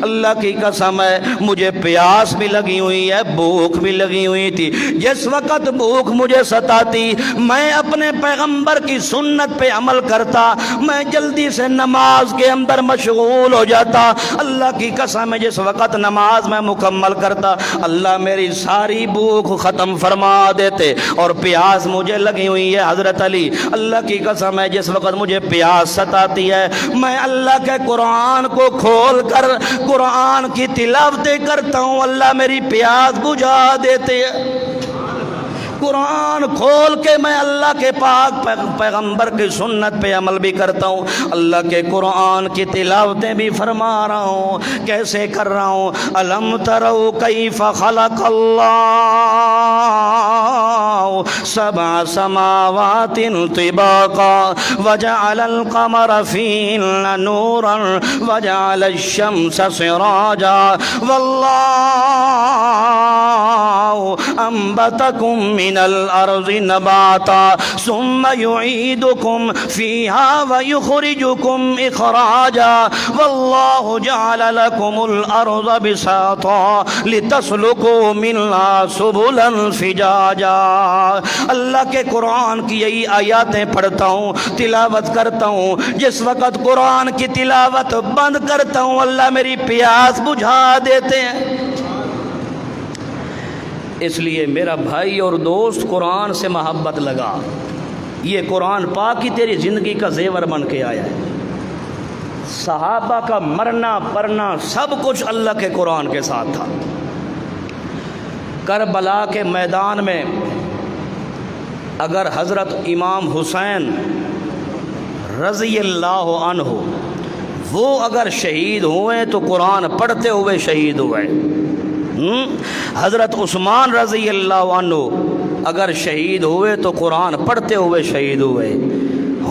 [SPEAKER 1] اللہ کی قسم ہے مجھے پیاس بھی لگی ہوئی ہے، بھوک بھی لگی ہوئی تھی۔ جس وقت بھوک مجھے ستاتی میں اپنے پیغمبر کی سنت پہ عمل کرتا، میں جلدی سے نماز کے اندر مشغول ہو جاتا۔ اللہ کی قسم ہے جس وقت نماز میں مکمل کرتا اللہ میری ساری بھوک ختم فرما دیتے۔ اور پیاس مجھے لگی ہوئی ہے حضرت علی، اللہ کی قسم ہے جس وقت مجھے پیاس ستاتی ہے میں اللہ کے قرآن کو کھول کر قرآن کی تلاوتیں کرتا ہوں، اللہ میری پیاس بجھا دیتے ہیں۔ قرآن کھول کے میں اللہ کے پاک پیغمبر کی سنت پہ عمل بھی کرتا ہوں، اللہ کے قرآن کی تلاوتیں بھی فرما رہا ہوں۔ کیسے کر رہا ہوں؟ الم تروا کیف خلق اللہ 7 سماوات طباقا وجعل القمر فيهن نورا وجعل الشمس سراجا والله انبتكم من الارض نباتا ثم يعيدكم فيها ويخرجكم اخراجا والله جعل لكم الارض بساطا لتسلكوا منها سبلا فجاجا۔ اللہ کے قرآن کی یہی آیاتیں پڑھتا ہوں، تلاوت کرتا ہوں، جس وقت قرآن کی تلاوت بند کرتا ہوں اللہ میری پیاس بجھا دیتے ہیں۔ اس لیے میرا بھائی اور دوست قرآن سے محبت لگا، یہ قرآن پاک ہی تیری زندگی کا زیور بن کے آیا ہے۔ صحابہ کا مرنا پرنا سب کچھ اللہ کے قرآن کے ساتھ تھا۔ کربلا کے میدان میں اگر حضرت امام حسین رضی اللہ عنہ وہ اگر شہید ہوئے تو قرآن پڑھتے ہوئے شہید ہوئے، حضرت عثمان رضی اللہ عنہ اگر شہید ہوئے تو قرآن پڑھتے ہوئے شہید ہوئے۔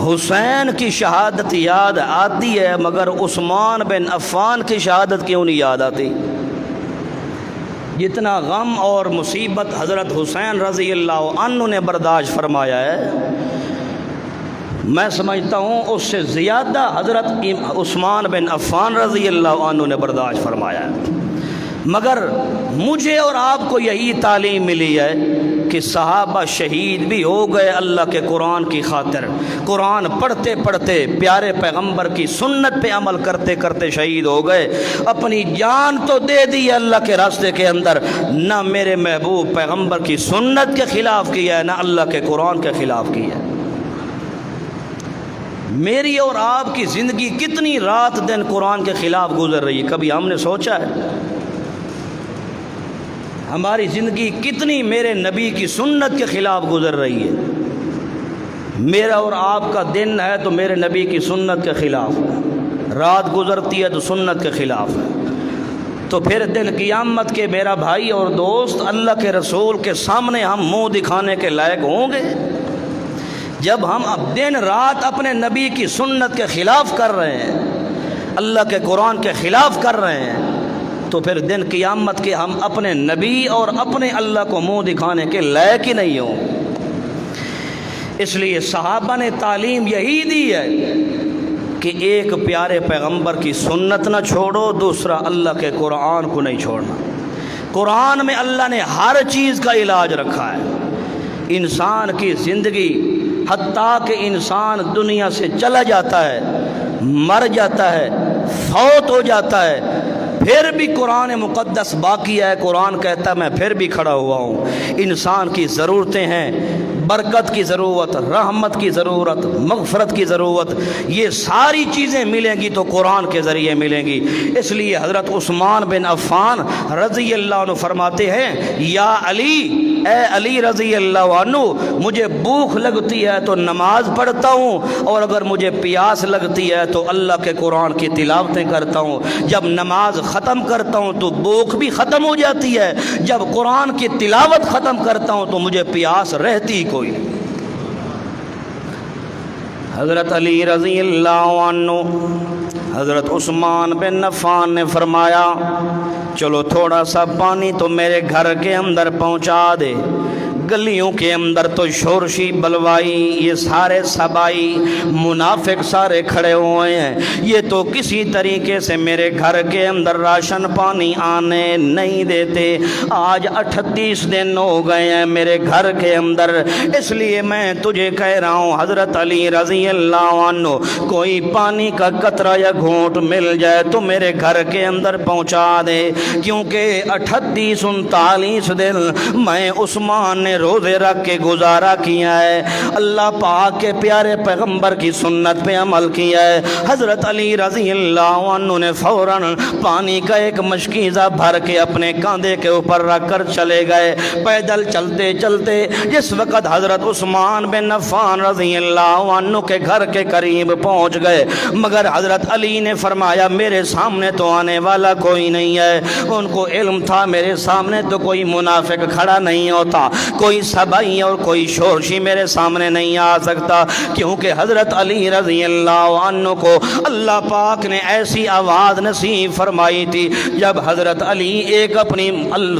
[SPEAKER 1] حسین کی شہادت یاد آتی ہے مگر عثمان بن عفان کی شہادت کیوں نہیں یاد آتی؟ جتنا غم اور مصیبت حضرت حسین رضی اللہ عنہ نے برداشت فرمایا ہے میں سمجھتا ہوں اس سے زیادہ حضرت عثمان بن عفان رضی اللہ عنہ نے برداشت فرمایا ہے۔ مگر مجھے اور آپ کو یہی تعلیم ملی ہے کہ صحابہ شہید بھی ہو گئے اللہ کے قرآن کی خاطر، قرآن پڑھتے پڑھتے پیارے پیغمبر کی سنت پہ عمل کرتے کرتے شہید ہو گئے۔ اپنی جان تو دے دی اللہ کے راستے کے اندر، نہ میرے محبوب پیغمبر کی سنت کے خلاف کیا ہے نہ اللہ کے قرآن کے خلاف کیا ہے۔ میری اور آپ کی زندگی کتنی رات دن قرآن کے خلاف گزر رہی ہے، کبھی ہم نے سوچا ہے؟ ہماری زندگی کتنی میرے نبی کی سنت کے خلاف گزر رہی ہے۔ میرا اور آپ کا دن ہے تو میرے نبی کی سنت کے خلاف ہے، رات گزرتی ہے تو سنت کے خلاف ہے۔ تو پھر دن قیامت کے میرا بھائی اور دوست اللہ کے رسول کے سامنے ہم منہ دکھانے کے لائق ہوں گے؟ جب ہم اب دن رات اپنے نبی کی سنت کے خلاف کر رہے ہیں، اللہ کے قرآن کے خلاف کر رہے ہیں، تو پھر دن قیامت کے ہم اپنے نبی اور اپنے اللہ کو منہ دکھانے کے لائق ہی نہیں ہوں۔ اس لیے صحابہ نے تعلیم یہی دی ہے کہ ایک پیارے پیغمبر کی سنت نہ چھوڑو، دوسرا اللہ کے قرآن کو نہیں چھوڑنا۔ قرآن میں اللہ نے ہر چیز کا علاج رکھا ہے۔ انسان کی زندگی حتیٰ کہ انسان دنیا سے چلا جاتا ہے، مر جاتا ہے، فوت ہو جاتا ہے، پھر بھی قرآن مقدس باقی ہے. قرآن کہتا ہے میں پھر بھی کھڑا ہوا ہوں. انسان کی ضرورتیں ہیں، برکت کی ضرورت، رحمت کی ضرورت، مغفرت کی ضرورت، یہ ساری چیزیں ملیں گی تو قرآن کے ذریعے ملیں گی. اس لیے حضرت عثمان بن عفان رضی اللہ عنہ فرماتے ہیں یا علی، اے علی رضی اللہ عنہ، مجھے بھوک لگتی ہے تو نماز پڑھتا ہوں، اور اگر مجھے پیاس لگتی ہے تو اللہ کے قرآن کی تلاوتیں کرتا ہوں. جب نماز ختم کرتا ہوں تو بھوک بھی ختم ہو جاتی ہے، جب قرآن کی تلاوت ختم کرتا ہوں تو مجھے پیاس رہتی کوئی نہیں. حضرت علی رضی اللہ عنہ حضرت عثمان بن عفان نے فرمایا چلو تھوڑا سا پانی تو میرے گھر کے اندر پہنچا دے. گلیوں کے اندر تو شورشی بلوائی، یہ سارے سبائی منافق سارے کھڑے ہوئے ہیں، یہ تو کسی طریقے سے میرے گھر کے اندر راشن پانی آنے نہیں دیتے. آج 38 دن ہو گئے ہیں میرے گھر کے اندر، اس لیے میں تجھے کہہ رہا ہوں حضرت علی رضی اللہ عنہ، کوئی پانی کا قطرہ یا گھونٹ مل جائے تو میرے گھر کے اندر پہنچا دے، کیونکہ 38-39 دن میں عثمان نے روزے رکھ کے گزارا کیا ہے، اللہ پاک کے پیارے پیغمبر کی سنت پہ عمل کیا ہے. حضرت علی رضی اللہ عنہ نے فوراً پانی کا ایک مشکیزہ بھر کے اپنے کاندھے کے اوپر رکھ کر چلے گئے. پیدل چلتے چلتے جس وقت حضرت عثمان بن عفان رضی اللہ عنہ کے گھر کے قریب پہنچ گئے، مگر حضرت علی نے فرمایا میرے سامنے تو آنے والا کوئی نہیں ہے. ان کو علم تھا میرے سامنے تو کوئی منافق کھڑا نہیں ہوتا، کوئی سبائی اور کوئی شورشی میرے سامنے نہیں آ سکتا، کیونکہ حضرت علی رضی اللہ عنہ کو اللہ پاک نے ایسی آواز نصیب فرمائی تھی جب حضرت علی ایک اپنی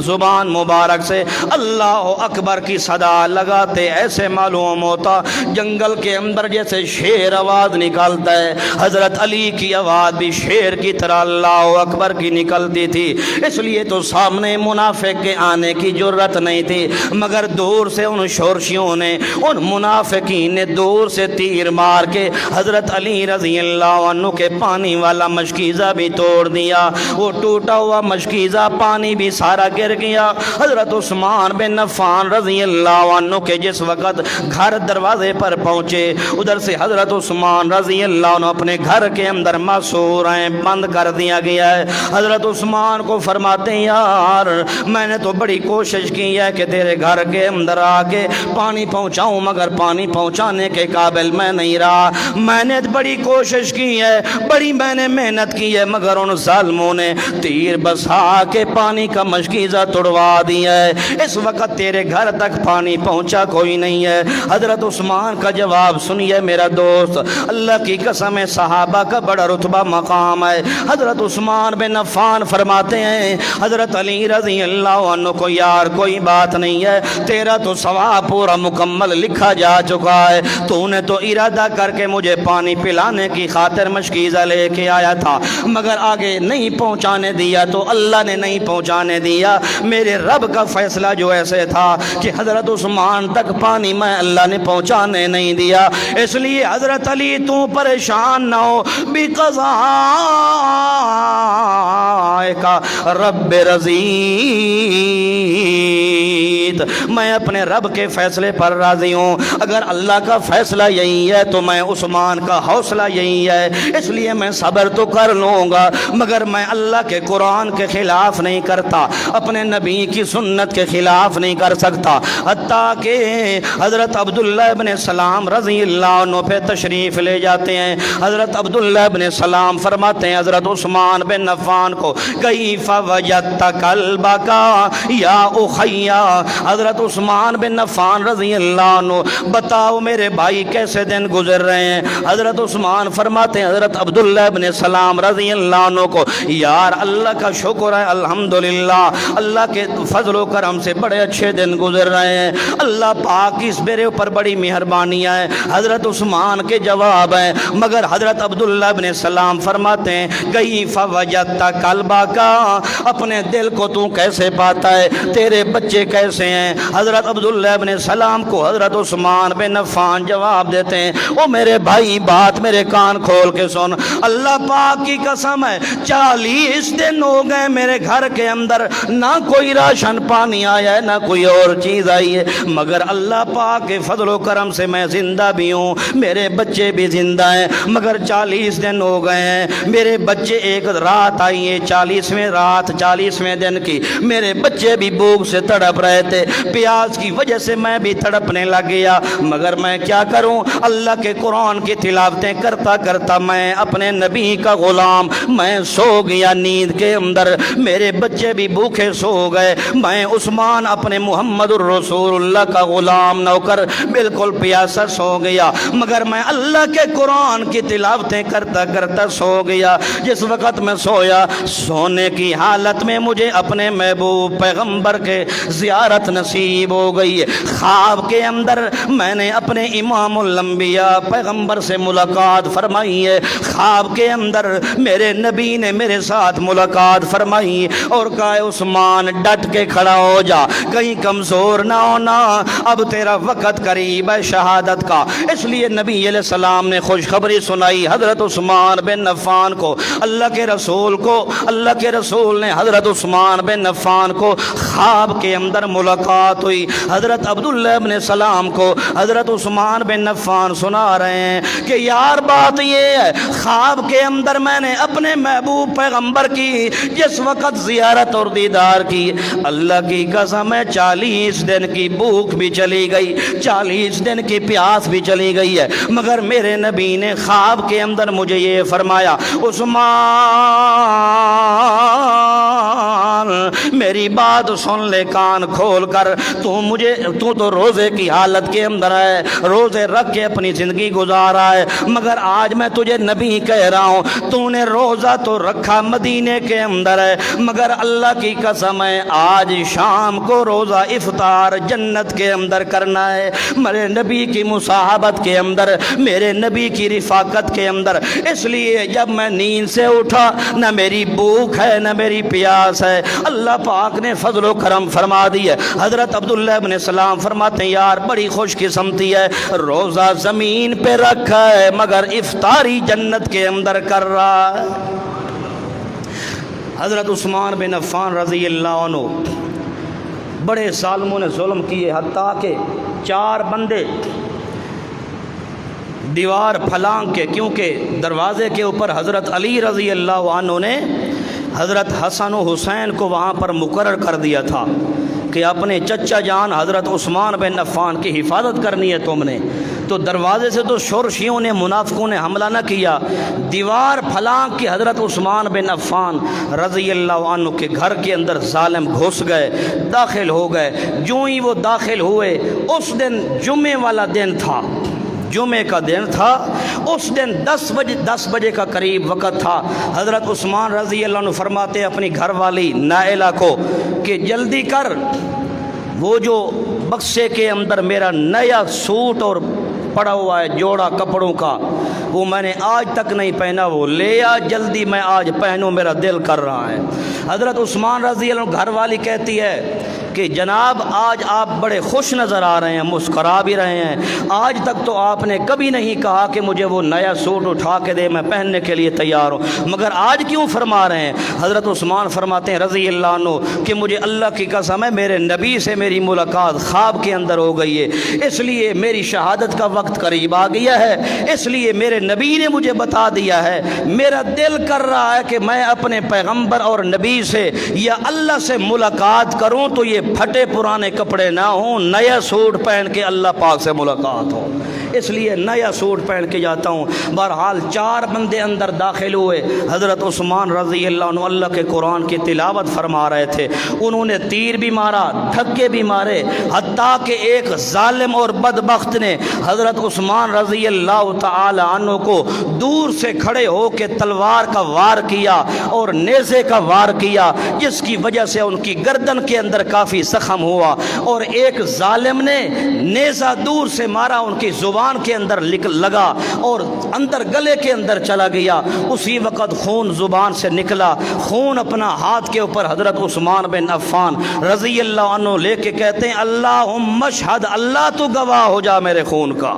[SPEAKER 1] زبان مبارک سے اللہ اکبر کی صدا لگاتے ایسے معلوم ہوتا جنگل کے اندر جیسے شیر آواز نکالتا ہے، حضرت علی کی آواز بھی شیر کی طرح اللہ اکبر کی نکلتی تھی. اس لیے تو سامنے منافق کے آنے کی جرت نہیں تھی، مگر دور سے ان شورشیوں نے، ان منافقین نے دور سے تیر مار کے حضرت علی رضی اللہ عنہ کے پانی والا مشکیزہ بھی توڑ دیا. وہ ٹوٹا ہوا مشکیزہ پانی بھی سارا گر گیا. حضرت عثمان بن عفان رضی اللہ عنہ کے جس وقت گھر دروازے پر پہنچے، ادھر سے حضرت عثمان رضی اللہ عنہ اپنے گھر کے اندر مسور ہیں، بند کر دیا گیا ہے. حضرت عثمان کو فرماتے ہیں یار میں نے تو بڑی کوشش کی ہے کہ تیرے گھر کے اندر آ کے پانی پہنچاؤں، مگر پانی پہنچانے کے قابل میں نہیں رہا. میں نے بڑی کوشش کی ہے، بڑی میں نے محنت کی ہے، مگر ان ظالموں نے تیر بسا کے پانی کا مشکیزہ توڑوا دیا ہے. اس وقت تیرے گھر تک پانی پہنچا کوئی نہیں ہے. حضرت عثمان کا جواب سنیے میرا دوست، اللہ کی قسم ہے صحابہ کا بڑا رتبہ مقام ہے. حضرت عثمان بن عفان فرماتے ہیں حضرت علی رضی اللہ عنہ کو یار کوئی بات نہیں ہے، تیرا تو ثواب پورا مکمل لکھا جا چکا ہے، تو نے تو ارادہ کر کے مجھے پانی پلانے کی خاطر مشکیزہ لے کے آیا تھا، مگر آگے نہیں پہنچانے دیا تو اللہ نے نہیں پہنچانے دیا. میرے رب کا فیصلہ جو ایسے تھا کہ حضرت عثمان تک پانی میں اللہ نے پہنچانے نہیں دیا. اس لیے حضرت علی تو پریشان نہ ہو، بقضاء کا رب رضیت، میں اپنے رب کے فیصلے پر راضی ہوں. اگر اللہ کا فیصلہ یہی ہے تو میں عثمان کا حوصلہ یہی ہے، اس لیے میں صبر تو کر لوں گا، مگر میں اللہ کے قرآن کے خلاف نہیں کرتا، اپنے نبی کی سنت کے خلاف نہیں کر سکتا. حتیٰ کہ حضرت عبداللہ ابن سلام رضی اللہ عنہ پہ تشریف لے جاتے ہیں. حضرت عبداللہ ابن سلام فرماتے ہیں حضرت عثمان بن عفان کو کیف وجدت قلبک یا اخی، حضرت عثمان بن عفان رضی اللہ عنہ بتاؤ میرے بھائی کیسے دن گزر رہے ہیں. حضرت عثمان فرماتے ہیں حضرت عبداللہ ابن سلام رضی اللہ عنہ کو یار اللہ کا شکر ہے الحمدللہ، اللہ کے فضل و کرم سے بڑے اچھے دن گزر رہے ہیں، اللہ پاک اس میرے اوپر بڑی مہربانیاں ہیں. حضرت عثمان کے جواب ہیں، مگر حضرت عبداللہ ابن سلام فرماتے ہیں کیف وجدت قلبک، اپنے دل کو تو کیسے پاتا ہے، تیرے بچے کیسے ہیں. حضرت عبداللہ ابن سلام کو حضرت عثمان بن عفان جواب دیتے ہیں، او میرے بھائی بات میرے کان کھول کے سن، اللہ پاک کی قسم ہے 40 دن ہو گئے میرے گھر کے اندر نہ کوئی راشن پانی آیا ہے نہ کوئی اور چیز آئی ہے، مگر اللہ پاک کے فضل و کرم سے میں زندہ بھی ہوں، میرے بچے بھی زندہ ہیں، مگر 40 دن ہو گئے ہیں میرے بچے، ایک رات آئی ہے 40ویں رات 40ویں دن کی، میرے بچے بھی بھوک سے تڑپ رہے تھے، پیاس کی وجہ سے میں بھی تڑپنے لگ گیا، مگر میں کیا کروں، اللہ کے قرآن کی تلاوتیں کرتا کرتا میں اپنے نبی کا غلام، میں سو گیا نیند کے اندر، میرے بچے بھی بھوکے سو گئے، میں عثمان اپنے محمد الرسول اللہ کا غلام نوکر بالکل پیاسا سو گیا، مگر میں اللہ کے قرآن کی تلاوتیں کرتا کرتا سو گیا۔ جس وقت میں سویا، سونے کی حالت میں مجھے اپنے محبوب پیغمبر کے زیارت نصیب ہو گئی، خواب کے اندر میں نے اپنے امام الانبیاء پیغمبر سے ملاقات فرمائی ہے، خواب کے اندر میرے نبی نے میرے ساتھ ملاقات فرمائی اور کہا عثمان ڈٹ کے کھڑا ہو جا، کہیں کمزور نہ ہونا، اب تیرا وقت قریب ہے شہادت کا۔ اس لیے نبی علیہ السلام نے خوشخبری سنائی حضرت عثمان بن عفان کو، اللہ کے رسول نے حضرت عثمان بن عفان کو خواب کے اندر ملاقات ہوئی، حضرت عبداللہ بن سلام کو حضرت عثمان بن عفان سنا رہے ہیں کہ یار بات یہ ہے، خواب کے اندر میں نے اپنے محبوب پیغمبر کی جس وقت زیارت اور دیدار کی، اللہ کی قسم ہے 40 دن کی بھوک بھی چلی گئی، 40 دن کی پیاس بھی چلی گئی ہے، مگر میرے نبی نے خواب کے اندر مجھے یہ فرمایا، عثمان میری بات سن لے کان کھول کر، تو تو روزے کی حالت کے اندر ہے، روزے رکھ کے اپنی زندگی گزارا ہے، مگر آج میں تجھے نبی کہہ رہا ہوں تو نے روزہ تو رکھا مدینے کے اندر ہے، مگر اللہ کی قسم ہے آج شام کو روزہ افطار جنت کے اندر کرنا ہے، میرے نبی کی مصاحبت کے اندر، میرے نبی کی رفاقت کے اندر۔ اس لیے جب میں نیند سے اٹھا نہ میری بھوک ہے نہ میری پیاس ہے، اللہ پاک نے فضل و کرم فرما دی ہے۔ حضرت عبداللہ بن سلام فرماتے ہیں یار بڑی خوش قسمتی ہے، روزہ زمین پہ رکھا ہے مگر افطاری جنت کے اندر کر رہا ہے۔ حضرت عثمان بن عفان رضی اللہ عنہ بڑے ظالموں نے ظلم کیے، حتیٰ کہ 4 بندے دیوار پھلانگ کے، کیونکہ دروازے کے اوپر حضرت علی رضی اللہ عنہ نے حضرت حسن و حسین کو وہاں پر مقرر کر دیا تھا کہ اپنے چچا جان حضرت عثمان بن عفان کی حفاظت کرنی ہے تم نے، تو دروازے سے تو شورشیوں نے منافقوں نے حملہ نہ کیا، دیوار پھلانگ کے حضرت عثمان بن عفان رضی اللہ عنہ کے گھر کے اندر ظالم گھس گئے، داخل ہو گئے۔ جو ہی وہ داخل ہوئے، اس دن جمعے والا دن تھا، جمعے کا دن تھا، اس دن 10 بجے کا قریب وقت تھا۔ حضرت عثمان رضی اللہ عنہ فرماتے اپنی گھر والی نائلہ کو کہ جلدی کر، وہ جو بکسے کے اندر میرا نیا سوٹ اور پڑا ہوا ہے جوڑا کپڑوں کا، وہ میں نے آج تک نہیں پہنا، وہ لے آ جلدی، میں آج پہنوں، میرا دل کر رہا ہے۔ حضرت عثمان رضی اللہ عنہ گھر والی کہتی ہے کہ جناب آج آپ بڑے خوش نظر آ رہے ہیں، مسکرا بھی رہے ہیں، آج تک تو آپ نے کبھی نہیں کہا کہ مجھے وہ نیا سوٹ اٹھا کے دے، میں پہننے کے لیے تیار ہوں، مگر آج کیوں فرما رہے ہیں؟ حضرت عثمان فرماتے ہیں رضی اللہ عنہ کہ مجھے اللہ کی قسم ہے میرے نبی سے میری ملاقات خواب کے اندر ہو گئی ہے، اس لیے میری شہادت کا وقت قریب آ گیا ہے، اس لیے میرے نبی نے مجھے بتا دیا ہے، میرا دل کر رہا ہے کہ میں اپنے پیغمبر اور نبی سے یا اللہ سے ملاقات کروں تو یہ پھٹے پرانے کپڑے نہ ہوں، نیا سوٹ پہن کے اللہ پاک سے ملاقات ہو، اس لیے نیا سوٹ پہن کے جاتا ہوں۔ بہرحال 4 بندے اندر داخل ہوئے، حضرت عثمان رضی اللہ عنہ اللہ کے قرآن کی تلاوت فرما رہے تھے، انہوں نے تیر بھی مارا، دھکے بھی مارے، حتیٰ کہ ایک ظالم اور بدبخت نے حضرت عثمان رضی اللہ تعالی عنہ کو دور سے کھڑے ہو کے تلوار کا وار کیا اور نیزے کا وار کیا، جس کی وجہ سے ان کی گردن کے اندر کافی زخم ہوا، اور ایک ظالم نے نیزہ دور سے مارا، ان کی زبان زبان کے اندر لگا اور اندر گلے کے اندر چلا گیا، اسی وقت خون زبان سے نکلا، خون اپنا ہاتھ کے اوپر حضرت عثمان بن عفان رضی اللہ عنہ لے کے کہتے ہیں اللہم اشہد، اللہ تو گواہ ہو جا میرے خون کا،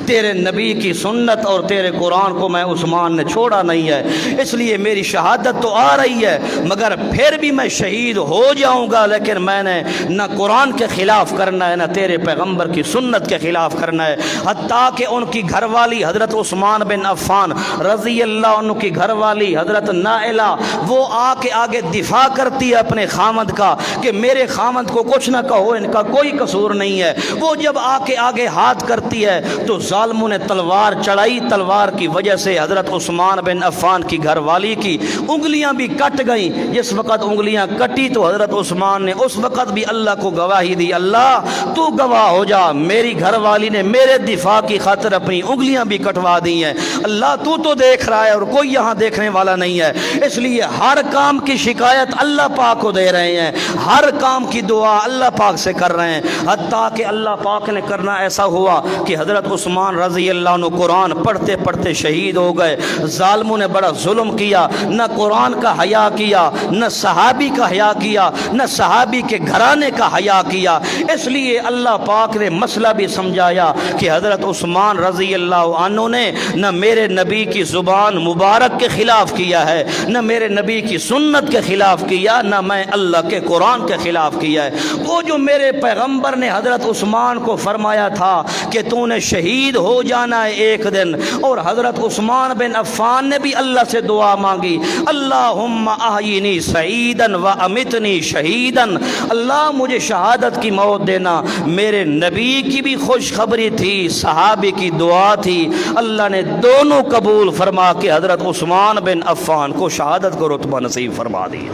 [SPEAKER 1] تیرے نبی کی سنت اور تیرے قرآن کو میں عثمان نے چھوڑا نہیں ہے، اس لیے میری شہادت تو آ رہی ہے مگر پھر بھی میں شہید ہو جاؤں گا، لیکن میں نے نہ قرآن کے خلاف کرنا ہے نہ تیرے پیغمبر کی سنت کے خلاف کرنا ہے۔ حتیٰ کہ ان کی گھر والی حضرت عثمان بن عفان رضی اللہ عنہ کی گھر والی حضرت نائلہ وہ آ کے آگے دفاع کرتی ہے اپنے خامد کا کہ میرے خامد کو کچھ نہ کہو، ان کا کوئی قصور نہیں ہے۔ وہ جب آ کے آگے ہاتھ کرتی ہے تو ظالموں نے تلوار چڑھائی، تلوار کی وجہ سے حضرت عثمان بن عفان کی گھر والی کی انگلیاں بھی کٹ گئیں۔ جس وقت انگلیاں کٹی تو حضرت عثمان نے اس وقت بھی اللہ کو گواہی دی، اللہ تو گواہ ہو جا، میری گھر والی نے میرے دفاع کی خاطر اپنی انگلیاں بھی کٹوا دی ہیں، اللہ تو دیکھ رہا ہے اور کوئی یہاں دیکھنے والا نہیں ہے، اس لیے ہر کام کی شکایت اللہ پاک کو دے رہے ہیں، ہر کام کی دعا اللہ پاک سے کر رہے ہیں۔ حتیٰ کہ اللہ پاک نے کرنا ایسا ہوا کہ حضرت عثمان رضی اللہ عنہ قرآن پڑھتے پڑھتے شہید ہو گئے۔ ظالموں نے بڑا ظلم کیا، نہ قرآن کا حیا کیا، نہ صحابی کا حیا کیا، نہ صحابی کے گھرانے کا حیا کیا، اس لیے اللہ پاک نے مسئلہ بھی سمجھایا کہ حضرت عثمان رضی اللہ عنہ نے نہ میرے نبی کی زبان مبارک کے خلاف کیا ہے، نہ میرے نبی کی سنت کے خلاف کیا، نہ میں اللہ کے قرآن کے خلاف کیا ہے۔ وہ جو میرے پیغمبر نے حضرت عثمان کو فرمایا تھا کہ تو نے شہید ہو جانا ہے ایک دن، اور حضرت عثمان بن عفان نے بھی اللہ سے دعا مانگی اللہم احیینی سعیدن و امتنی شہیدن، اللہ مجھے شہادت کی موت دینا۔ میرے نبی کی بھی خوشخبری تھی، صحابی کی دعا تھی، اللہ نے دونوں قبول فرما کے حضرت عثمان بن عفان کو شہادت کو رتبہ نصیب فرما دیا۔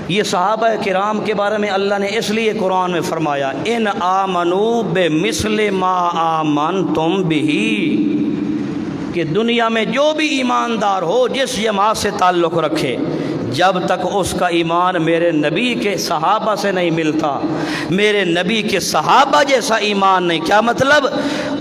[SPEAKER 1] یہ صحابہ کرام کے بارے میں اللہ نے اس لیے قرآن میں فرمایا ان آمنوا بمثل ما آمنتم بہ، کہ دنیا میں جو بھی ایماندار ہو جس جماعت سے تعلق رکھے، جب تک اس کا ایمان میرے نبی کے صحابہ سے نہیں ملتا، میرے نبی کے صحابہ جیسا ایمان نہیں، کیا مطلب؟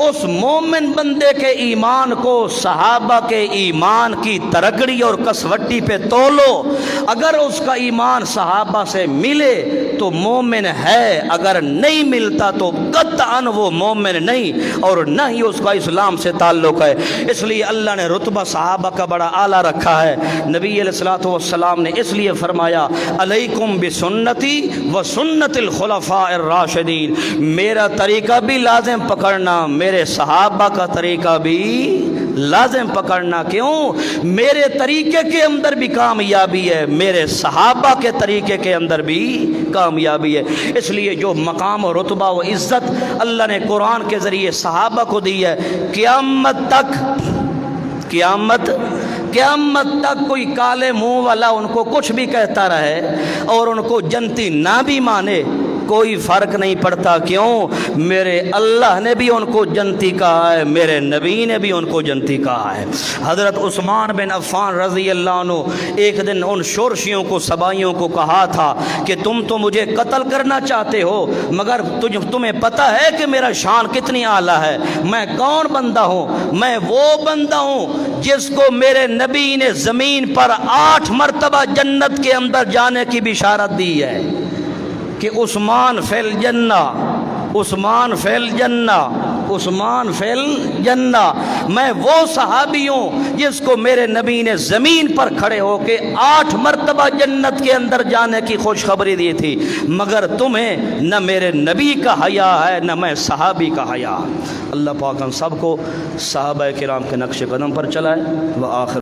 [SPEAKER 1] اس مومن بندے کے ایمان کو صحابہ کے ایمان کی ترکڑی اور کسوٹی پہ تولو، اگر اس کا ایمان صحابہ سے ملے تو مومن ہے، اگر نہیں ملتا تو قطعاً وہ مومن نہیں اور نہ ہی اس کا اسلام سے تعلق ہے۔ اس لیے اللہ نے رتبہ صحابہ کا بڑا اعلیٰ رکھا ہے۔ نبی علیہ الصلوۃ والسلام نے اس لیے فرمایا علیکم بسنتی و سنت الخلفاء الراشدین، میرا طریقہ بھی لازم پکڑنا، میرے صحابہ کا طریقہ بھی لازم پکڑنا۔ کیوں؟ میرے طریقے کے اندر بھی کامیابی ہے، میرے صحابہ کے طریقے کے اندر بھی کامیابی ہے۔ اس لیے جو مقام و رتبہ و عزت اللہ نے قرآن کے ذریعے صحابہ کو دی ہے، قیامت تک کوئی کالے منہ والا ان کو کچھ بھی کہتا رہے اور ان کو جنتی نہ بھی مانے، کوئی فرق نہیں پڑتا۔ کیوں؟ میرے اللہ نے بھی ان کو جنتی کہا ہے، میرے نبی نے بھی ان کو جنتی کہا ہے۔ حضرت عثمان بن عفان رضی اللہ عنہ ایک دن ان شورشیوں کو، سبائیوں کو کہا تھا کہ تم تو مجھے قتل کرنا چاہتے ہو، مگر تمہیں پتہ ہے کہ میرا شان کتنی اعلیٰ ہے، میں کون بندہ ہوں؟ میں وہ بندہ ہوں جس کو میرے نبی نے زمین پر 8 مرتبہ جنت کے اندر جانے کی بشارت دی ہے کہ عثمان فی الجنہ، عثمان فی الجنہ، عثمان فی الجنہ۔ میں وہ صحابی ہوں جس کو میرے نبی نے زمین پر کھڑے ہو کے 8 مرتبہ جنت کے اندر جانے کی خوشخبری دی تھی، مگر تمہیں نہ میرے نبی کا حیا ہے نہ میں صحابی کا حیا۔ اللہ پاک ہم سب کو صحابہ کرام کے نقش قدم پر چلائے۔ وآخر